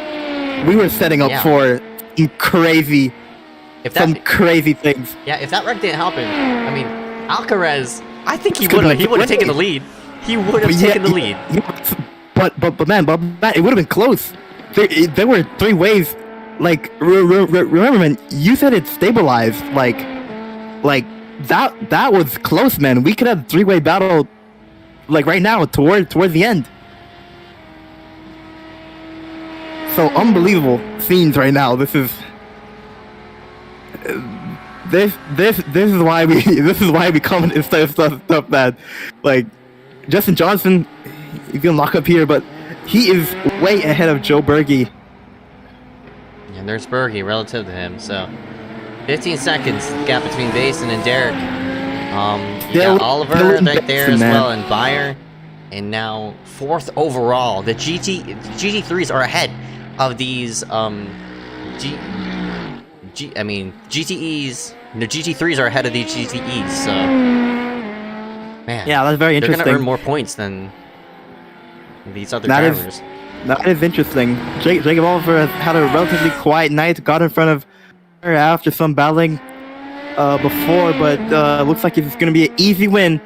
We were setting up for some crazy things. Yeah, if that wreck didn't happen, I mean, Alcaraz, I think he would have taken the lead. He would have taken the lead. But man, it would have been close. There were 3 waves. Like, remember, man, you said it stabilized like that was close, man. We could have a 3-way battle, like right now, towards the end. So unbelievable scenes right now. This is why we comment and stuff that, like, Justin Johnson, he's gonna lock up here, but he is way ahead of Joe Berge. And there's Berge relative to him, so 15 seconds gap between Basin and Derek. You got Oliver right there as well, and Bayer, and now 4th overall. The GT3s are ahead of these GTEs. The GT3s are ahead of these GTEs, so man, yeah, that's very interesting. They're gonna earn more points than these other drivers. That is interesting. Jacob Oliver has had a relatively quiet night, got in front of her after some battling before, but looks like it's going to be an easy win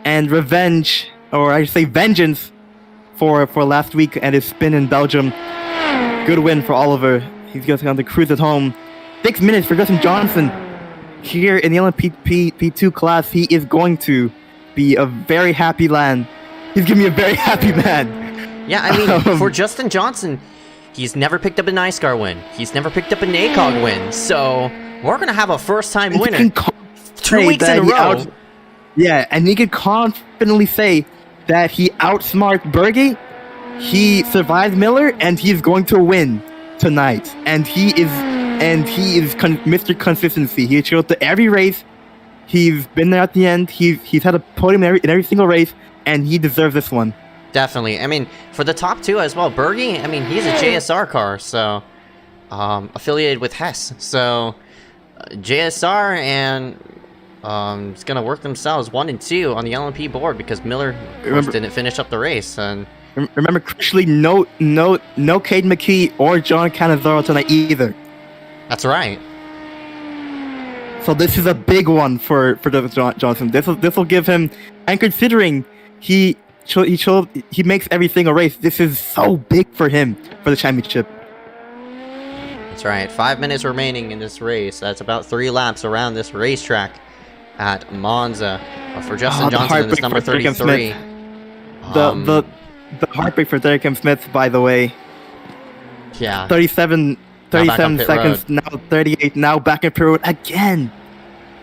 and revenge, or I should say vengeance, for last week and his spin in Belgium. Good win for Oliver. He's going to cruise it home. 6 minutes for Justin Johnson. Here in the LMP2 class, he is going to be a very happy man. He's going to be a very happy man. Yeah, I mean, for Justin Johnson, he's never picked up an iScar win. He's never picked up an ACOG win. So we're going to have a first-time winner 2 weeks in a row. Yeah, and he can confidently say that he outsmarted Berge, he survived Miller, and he's going to win tonight. And he is Mr. Consistency. He showed up to every race. He's been there at the end. He's had a podium in every single race, and he deserves this one. Definitely. I mean, for the top 2 as well, Berge, I mean, he's a JSR car, so affiliated with Hess. So JSR and it's gonna work themselves 1 and 2 on the LMP board because Miller didn't finish up the race. And remember, crucially, no Cade McKee or John Cannizzaro tonight either. That's right. So this is a big one for Johnson. This will give him, and considering he makes everything a race, this is so big for him for the championship. That's right. 5 minutes remaining in this race. That's about 3 laps around this racetrack at Monza. For Justin Johnson, this number 33. The heartbreak for Derek M. Smith, by the way. Yeah. 37 seconds, now 38, now back in pit road again.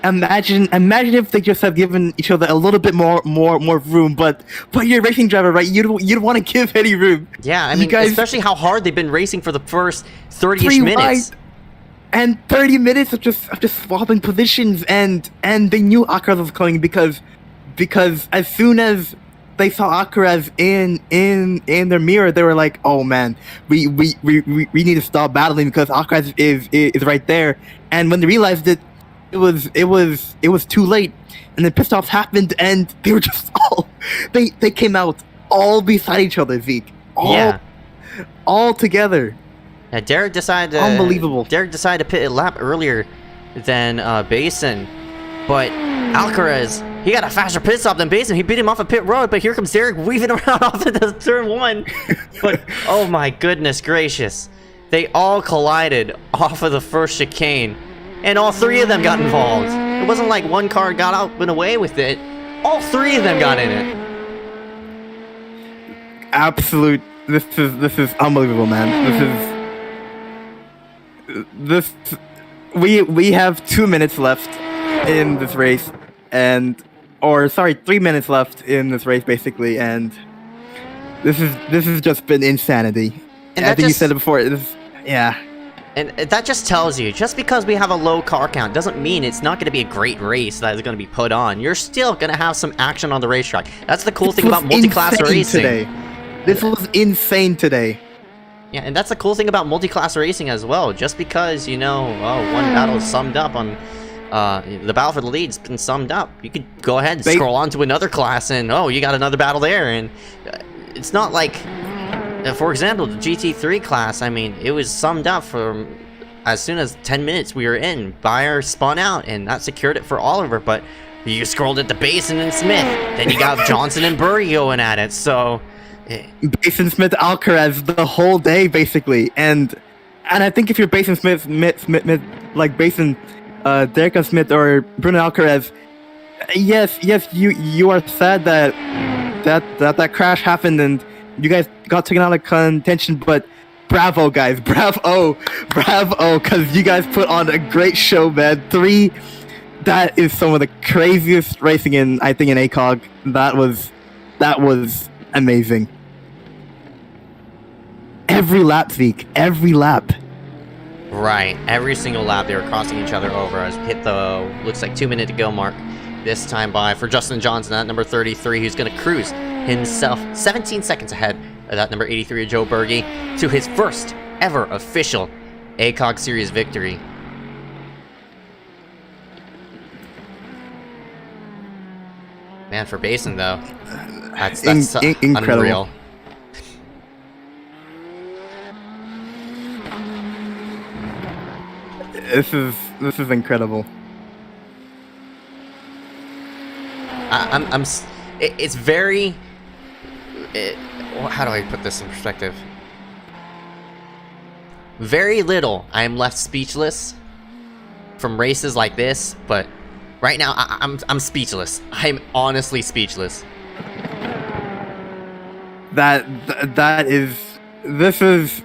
Imagine if they just have given each other a little bit more room, but you're a racing driver, right? You'd want to give any room. Yeah, I mean, especially how hard they've been racing for the first 30-ish minutes. And 30 minutes of just swapping positions, and they knew Alcaraz was coming because as soon as they saw Alcaraz in their mirror, they were like, oh man, we need to stop battling because Alcaraz is right there. And when they realized it was too late, and then pit stops happened, and they were just they came out all beside each other, Zeke. All together. Yeah, Derek decided to pit a lap earlier than Basin, but Alcaraz, he got a faster pit stop than Basin. He beat him off a pit road, but here comes Derek weaving around off of the turn 1. But oh my goodness gracious, they all collided off of the first chicane. And all 3 of them got involved. It wasn't like one car got out and away with it. All 3 of them got in it. Absolute. This is unbelievable, man. We have 2 minutes left in this race, 3 minutes left in this race basically, and this has just been insanity. And I think you said it before. Yeah. And that just tells you, just because we have a low car count doesn't mean it's not going to be a great race that is going to be put on. You're still going to have some action on the racetrack. That's the cool thing about multi-class racing. This was insane today. Yeah, and that's the cool thing about multi-class racing as well. Just because, one battle is summed up on... the battle for the lead's been summed up. You could go ahead and scroll on to another class and, you got another battle there. And it's not like... For example, the GT3 class, I mean, it was summed up for as soon as 10 minutes we were in. Bayer spun out, and that secured it for Oliver, but you scrolled at the Basin and Smith. Then you got Johnson and Berge going at it, so... Basin, Smith, Alcaraz the whole day, basically. And I think if you're Basin, Smith, like Basin, Derek Smith, or Bruno Alcaraz, Yes, you are sad that that crash happened and you guys got taken out of contention, but bravo, guys, bravo, because you guys put on a great show, man. That is some of the craziest racing in ACOG. That was amazing. Every lap, Zeke, every lap. Right, every single lap they were crossing each other over. As we hit the, looks like 2 minute to go mark this time by for Justin Johnson at number 33, who's going to cruise himself 17 seconds ahead of that number 83 of Joe Berge to his first ever official ACOG Series victory. Man, for Basin though, that's incredible. Unreal. This is incredible. It's very. How do I put this in perspective? Very little. I am left speechless from races like this, but right now I'm speechless. I'm honestly speechless. This is.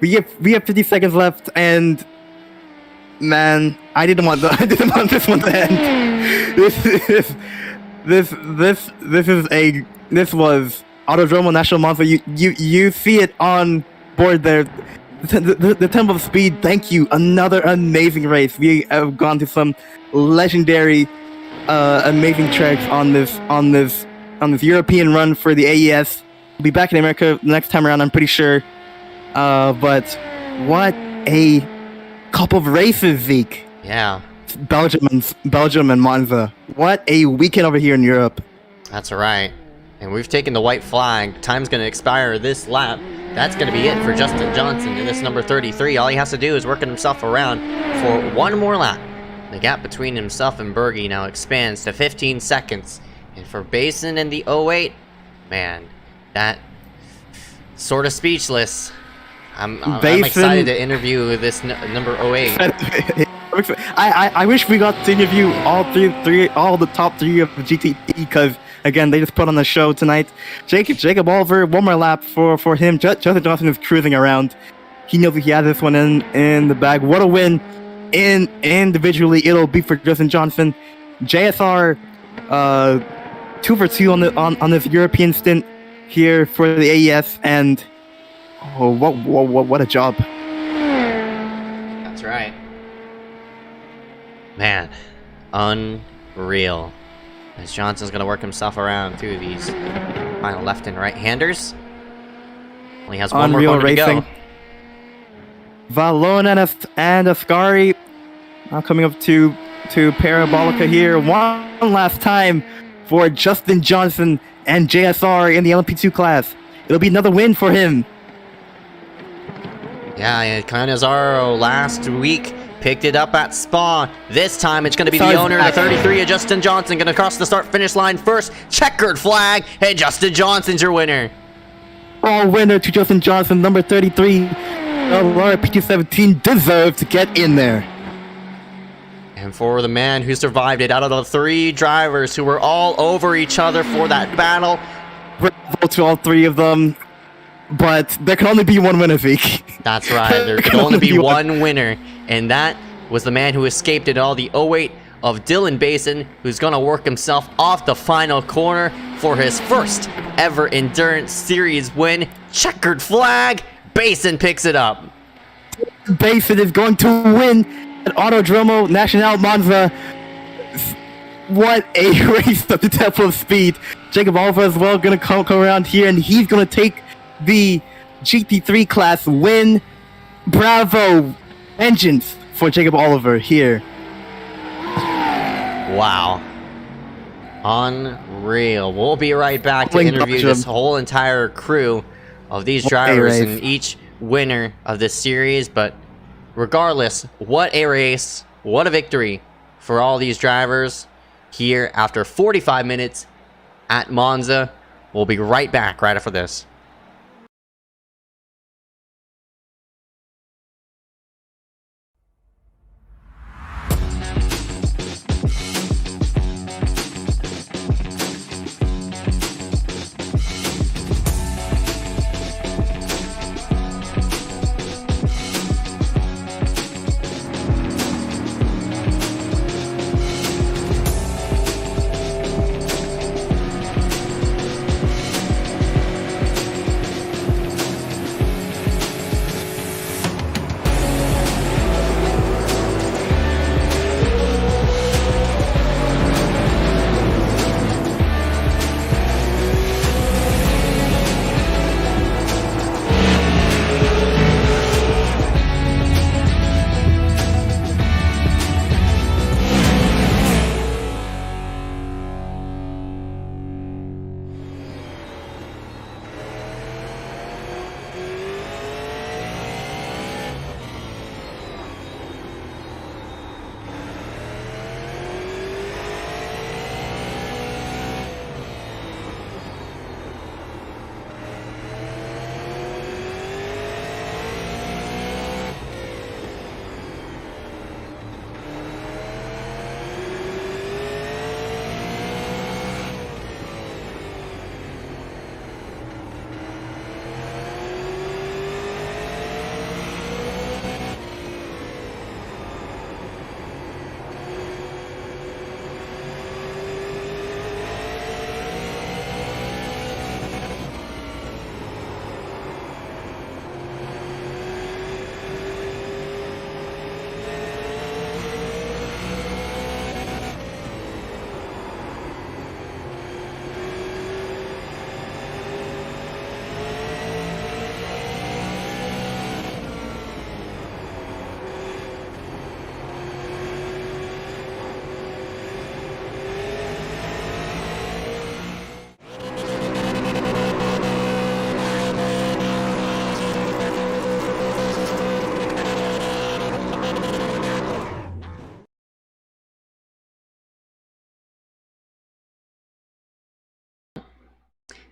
We have 50 seconds left, and man, I didn't want this one to end. This was Autodromo National Monza. You see it on board there. The tempo of speed. Thank you. Another amazing race. We have gone to some legendary, amazing tracks on this European run for the AES. We'll be back in America next time around, I'm pretty sure. But what a couple of races, Zeke. Yeah. Belgium and Monza. What a weekend over here in Europe. That's right. And we've taken the white flag. Time's going to expire this lap. That's going to be it for Justin Johnson in this number 33. All he has to do is work himself around for one more lap. The gap between himself and Berge now expands to 15 seconds. And for Basin in the 08, man, that sort of speechless. I'm excited to interview this number 08. I wish we got to interview all the top three of the GTE, because again, they just put on the show tonight. Jacob Oliver, one more lap for him. Justin Johnson is cruising around. He knows he has this one in the bag. What a win! Individually, it'll be for Justin Johnson. JSR, 2 for 2 on this European stint here for the AES, and oh, what a job! That's right. Man, unreal. As Johnson's going to work himself around through these final left and right-handers. Only has one more corner to go. Valone and Ascari now coming up to Parabolica here. One last time for Justin Johnson and JSR in the LMP2 class. It'll be another win for him. Yeah, Cannizzaro last week picked it up at Spa. This time it's going to be the owner, the 33 of Justin Johnson, going to cross the start-finish line first. Checkered flag. Hey, Justin Johnson's your winner. Oh, winner to Justin Johnson, number 33. Laura PT17 deserves to get in there. And for the man who survived it, out of the 3 drivers who were all over each other for that battle. Bravo to all 3 of them. But there can only be one winner, Zeke. That's right. There can only be one winner. And that was the man who escaped it all, the 08 of Dylan Basin, who's going to work himself off the final corner for his first ever Endurance Series win. Checkered flag. Basin picks it up. Basin is going to win at Autodromo Nacional Monza. What a race at the tempo of speed. Jacob Oliver as well going to come around here, and he's going to take the GT3 class win. Bravo. Vengeance for Jacob Oliver here. Wow. Unreal. We'll be right back to interview this whole entire crew of these drivers and each winner of this series. But regardless, what a race, what a victory for all these drivers here after 45 minutes at Monza. We'll be right back right after this.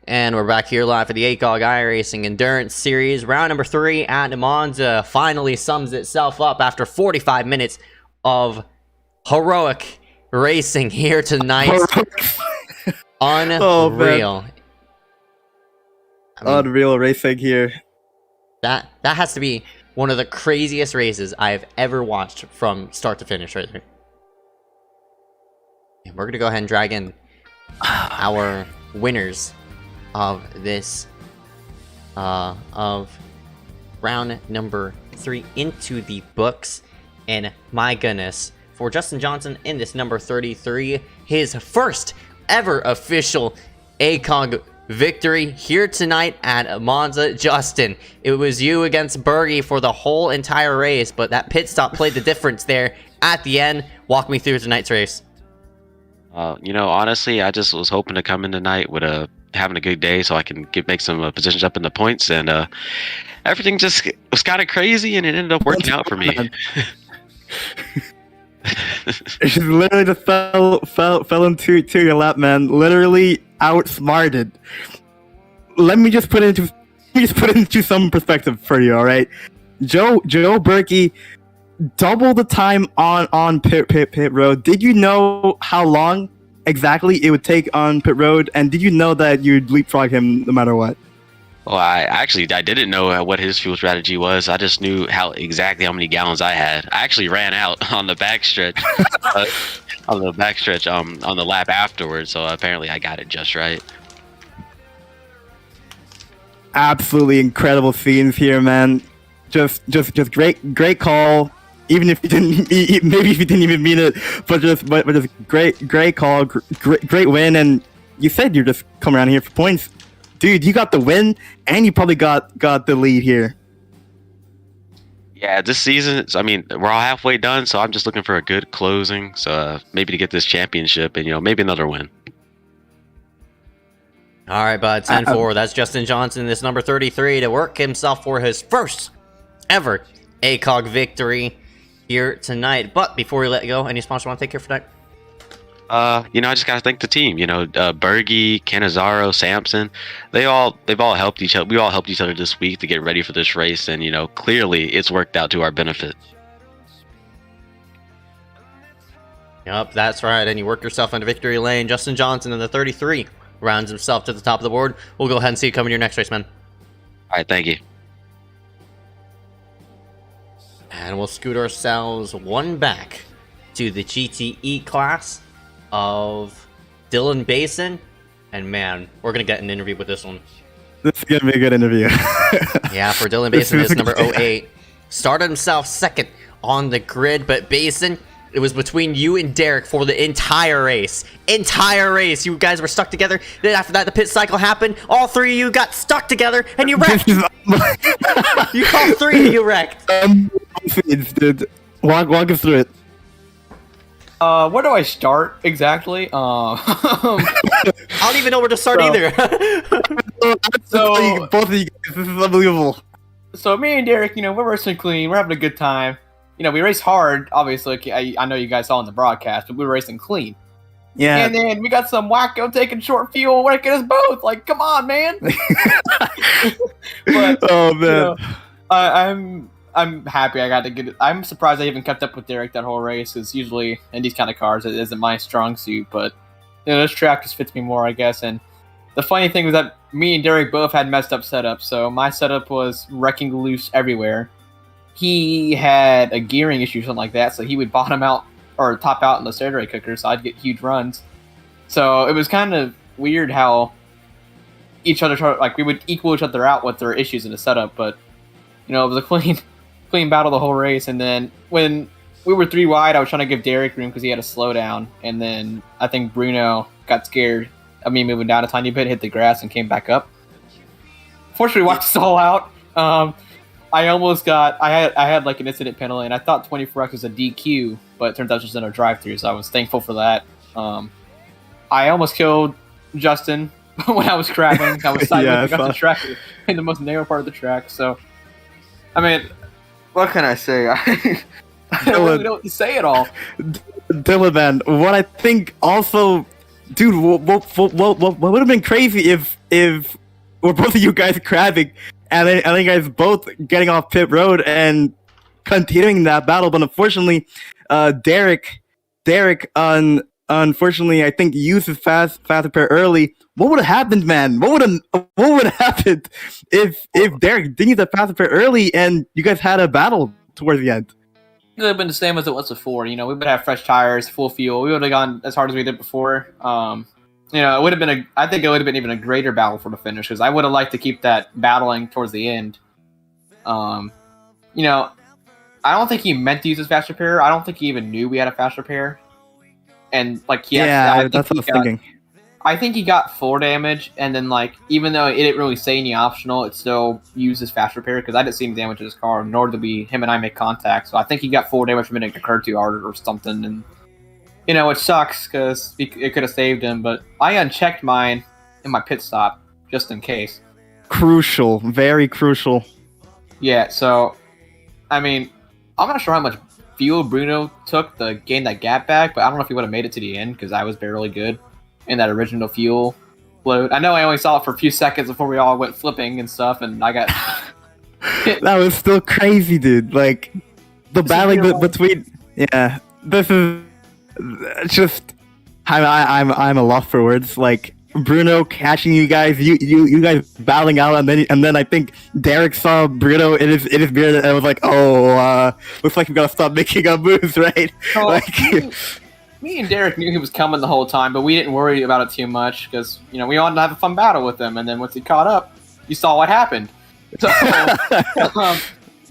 And we're back here live for the ACOG iRacing Endurance Series. Round number 3 at Monza finally sums itself up after 45 minutes of heroic racing here tonight. Unreal. I mean, unreal racing here. That has to be one of the craziest races I have ever watched from start to finish right there. And we're going to go ahead and drag in our winners of this of round number 3 into the books. And my goodness, for Justin Johnson in this number 33, his first ever official ACOG victory here tonight at Monza. Justin, it was you against Bergie for the whole entire race, but that pit stop played the difference there at the end. Walk me through tonight's race. Honestly, I just was hoping to come in tonight with having a good day so I can make some positions up in the points, and everything just was kind of crazy, and it ended up working out for me. It just literally just fell into your lap, man. Literally outsmarted. Let me just put it into some perspective for you, all right? Joe Berkey double the time on pit road. Did you know how long exactly it would take on pit road, and did you know that you'd leapfrog him no matter what? Well, I didn't know what his fuel strategy was. I just knew exactly how many gallons I had. I actually ran out on the backstretch, on the lap afterwards. So apparently I got it just right. Absolutely incredible scenes here, man. Just great call. Even if you didn't, maybe if you didn't even mean it, but just great call, great win. And you said you're just coming around here for points. Dude, you got the win, and you probably got the lead here. Yeah, this season, we're all halfway done, so I'm just looking for a good closing. So maybe to get this championship and, maybe another win. All right, bud, 10-4. That's Justin Johnson, this number 33, to work himself for his first ever ACOG victory here tonight. But before we let go, any sponsor want to take care for tonight? I just gotta thank the team. Bergie, Canizaro, Sampson, they've all helped each other. We all helped each other this week to get ready for this race, and clearly it's worked out to our benefit. Yep, that's right. And you worked yourself into victory lane. Justin Johnson in the 33 rounds himself to the top of the board. We'll go ahead and see you coming to your next race, man. All right, thank you. And we'll scoot ourselves one back to the GTE class of Dylan Basin. And man, we're going to get an interview with this one. This is going to be a good interview. Yeah, for Dylan Basin, this number 08. Started himself second on the grid, but Basin, it was between you and Derek for the entire race. Entire race. You guys were stuck together. Then after that, the pit cycle happened. All three of you got stuck together, and you wrecked. You called 3 and you wrecked. Dude. Walk us through it. Where do I start exactly? I don't even know where to start either. So both of you guys, this is unbelievable. So me and Derek, we're racing clean. We're having a good time. We race hard, obviously. I know you guys saw in the broadcast, but we were racing clean. Yeah. And then we got some wacko taking short fuel, wrecking us both. Like, come on, man. But, oh man. I'm happy I got to get it. I'm surprised I even kept up with Derek that whole race, because usually in these kind of cars it isn't my strong suit. But this track just fits me more, I guess. And the funny thing was that me and Derek both had messed up setups. So my setup was wrecking loose everywhere. He had a gearing issue, something like that, so he would bottom out or top out in the Saturday cooker, so I'd get huge runs. So it was kind of weird how each other we would equal each other out with their issues in the setup, but it was a clean battle the whole race. And then when we were 3 wide, I was trying to give Derek room because he had a slowdown, and then I think Bruno got scared of me moving down a tiny bit, hit the grass, and came back up. Fortunately, we watched us all out. I almost got I had like an incident penalty, and I thought 24X was a DQ, but it turns out it was just in a drive-through, so I was thankful for that. I almost killed Justin when I was crabbing. I was sideways up the track in the most narrow part of the track. So, what can I say? I don't really know what to say at all. Dylan, man, what I think also, dude, what would have been crazy if were both of you guys crabbing, and then you guys both getting off pit road and continuing that battle. But unfortunately, Derek, unfortunately, I think used his fast repair early. What would have happened, man? What would have happened if Derek didn't use that fast repair early and you guys had a battle towards the end? It would have been the same as it was before. You know, we would have fresh tires, full fuel. We would have gone as hard as we did before. You know, it would have been I think it would have been even a greater battle for the finish, because I would have liked to keep that battling towards the end. You know, I don't think he meant to use his fast repair. I don't think he even knew we had a fast repair. And like, that's what I was thinking. I think he got full damage, and then like, even though it didn't really say any optional, it still used his fast repair, because I didn't see any damage to his car, nor did him and I make contact. So I think he got full damage from it occurred too hard or something, and you know, it sucks because it could have saved him. But I unchecked mine in my pit stop just in case. Crucial, very crucial. Yeah. So, I mean, I'm not sure how much fuel Bruno took to gain that gap back, but I don't know if he would have made it to the end, because I was barely good in that original fuel load. I know I only saw it for a few seconds before we all went flipping and stuff, and I got that was still crazy, dude. Like the battling between, yeah, this is just I'm a loss for words. Like Bruno catching you guys, you guys battling out, and then I think Derek saw Bruno in his beard and was like, oh, looks like we gotta stop making up moves, right? Oh, like. Me and Derek knew he was coming the whole time, but we didn't worry about it too much, because you know, we wanted to have a fun battle with him. And then once he caught up, you saw what happened. So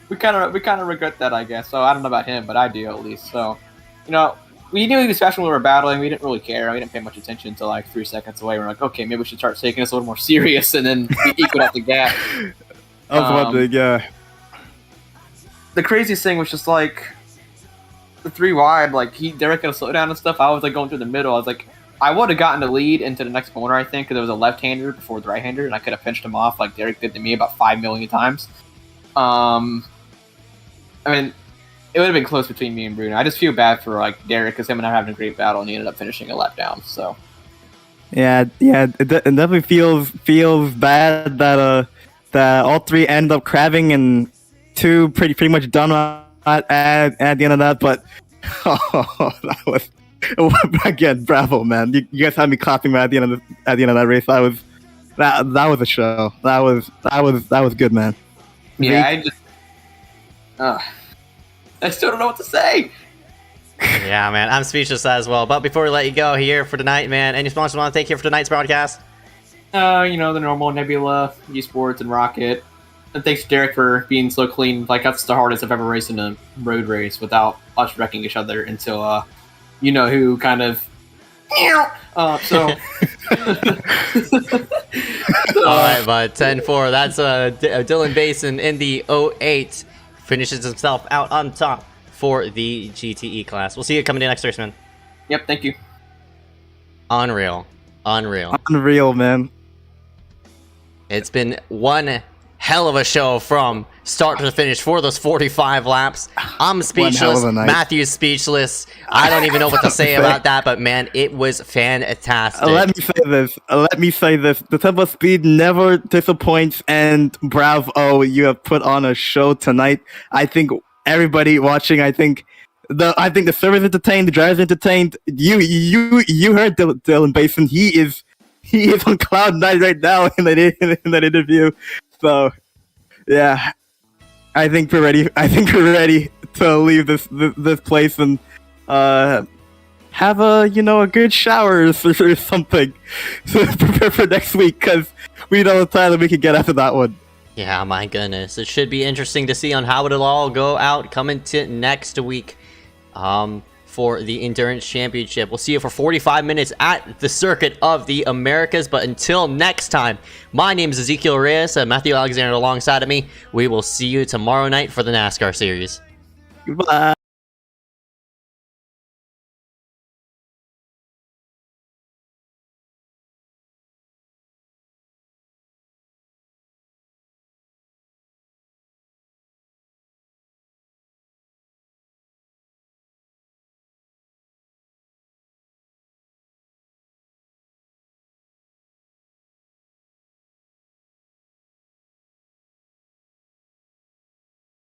we kind of regret that, I guess. So I don't know about him, but I do at least. So, you know, we knew he was special when we were battling. We didn't really care. We didn't pay much attention until like 3 seconds away. We're like, okay, maybe we should start taking this a little more serious, and then we equaled out the gap. I was wondering, yeah. The craziest thing was just like, the 3 wide, like Derek got to slow down and stuff. I was like going through the middle. I was like, I would have gotten the lead into the next corner, I think, because there was a left-hander before the right-hander, and I could have pinched him off like Derek did to me about 5 million times. I mean, it would have been close between me and Bruno. I just feel bad for like Derek, because him and I were having a great battle, and he ended up finishing a lap down. So yeah, it definitely feels bad that that all 3 end up crabbing, and 2 pretty much done at the end of that. But that was again, bravo, man! You guys had me clapping at the end of that race. That was a show. That was good, man. Yeah, I still don't know what to say. Yeah, man, I'm speechless as well. But before we let you go here for tonight, man, any sponsors want to thank you for tonight's broadcast? You know, the normal Nebula, Esports, and Rocket. And thanks to Derek for being so clean. Like, that's the hardest I've ever raced in a road race without us wrecking each other until, you know who kind of... so... Alright, but 10-4, that's Dylan Basin in the 08. Finishes himself out on top for the GTE class. We'll see you coming in next race, man. Yep, thank you. Unreal, man. It's been one hell of a show from start to finish for those 45 laps. I'm speechless. Matthew's speechless. I don't even know what to say about that, but man, it was fantastic. Let me say this. The Tempo Speed never disappoints, and bravo, you have put on a show tonight. I think everybody watching, I think the servers entertained, the drivers entertained. You heard Dylan Basin. He is on cloud 9 right now in that interview. So, yeah, I think we're ready. To leave this place and have a good shower or something to prepare for next week, because we know the time that we can get after that one. Yeah, my goodness, it should be interesting to see on how it'll all go out coming to next week. For the Endurance Championship. We'll see you for 45 minutes at the Circuit of the Americas. But until next time, my name is Ezekiel Reyes and Matthew Alexander alongside of me. We will see you tomorrow night for the NASCAR series. Goodbye.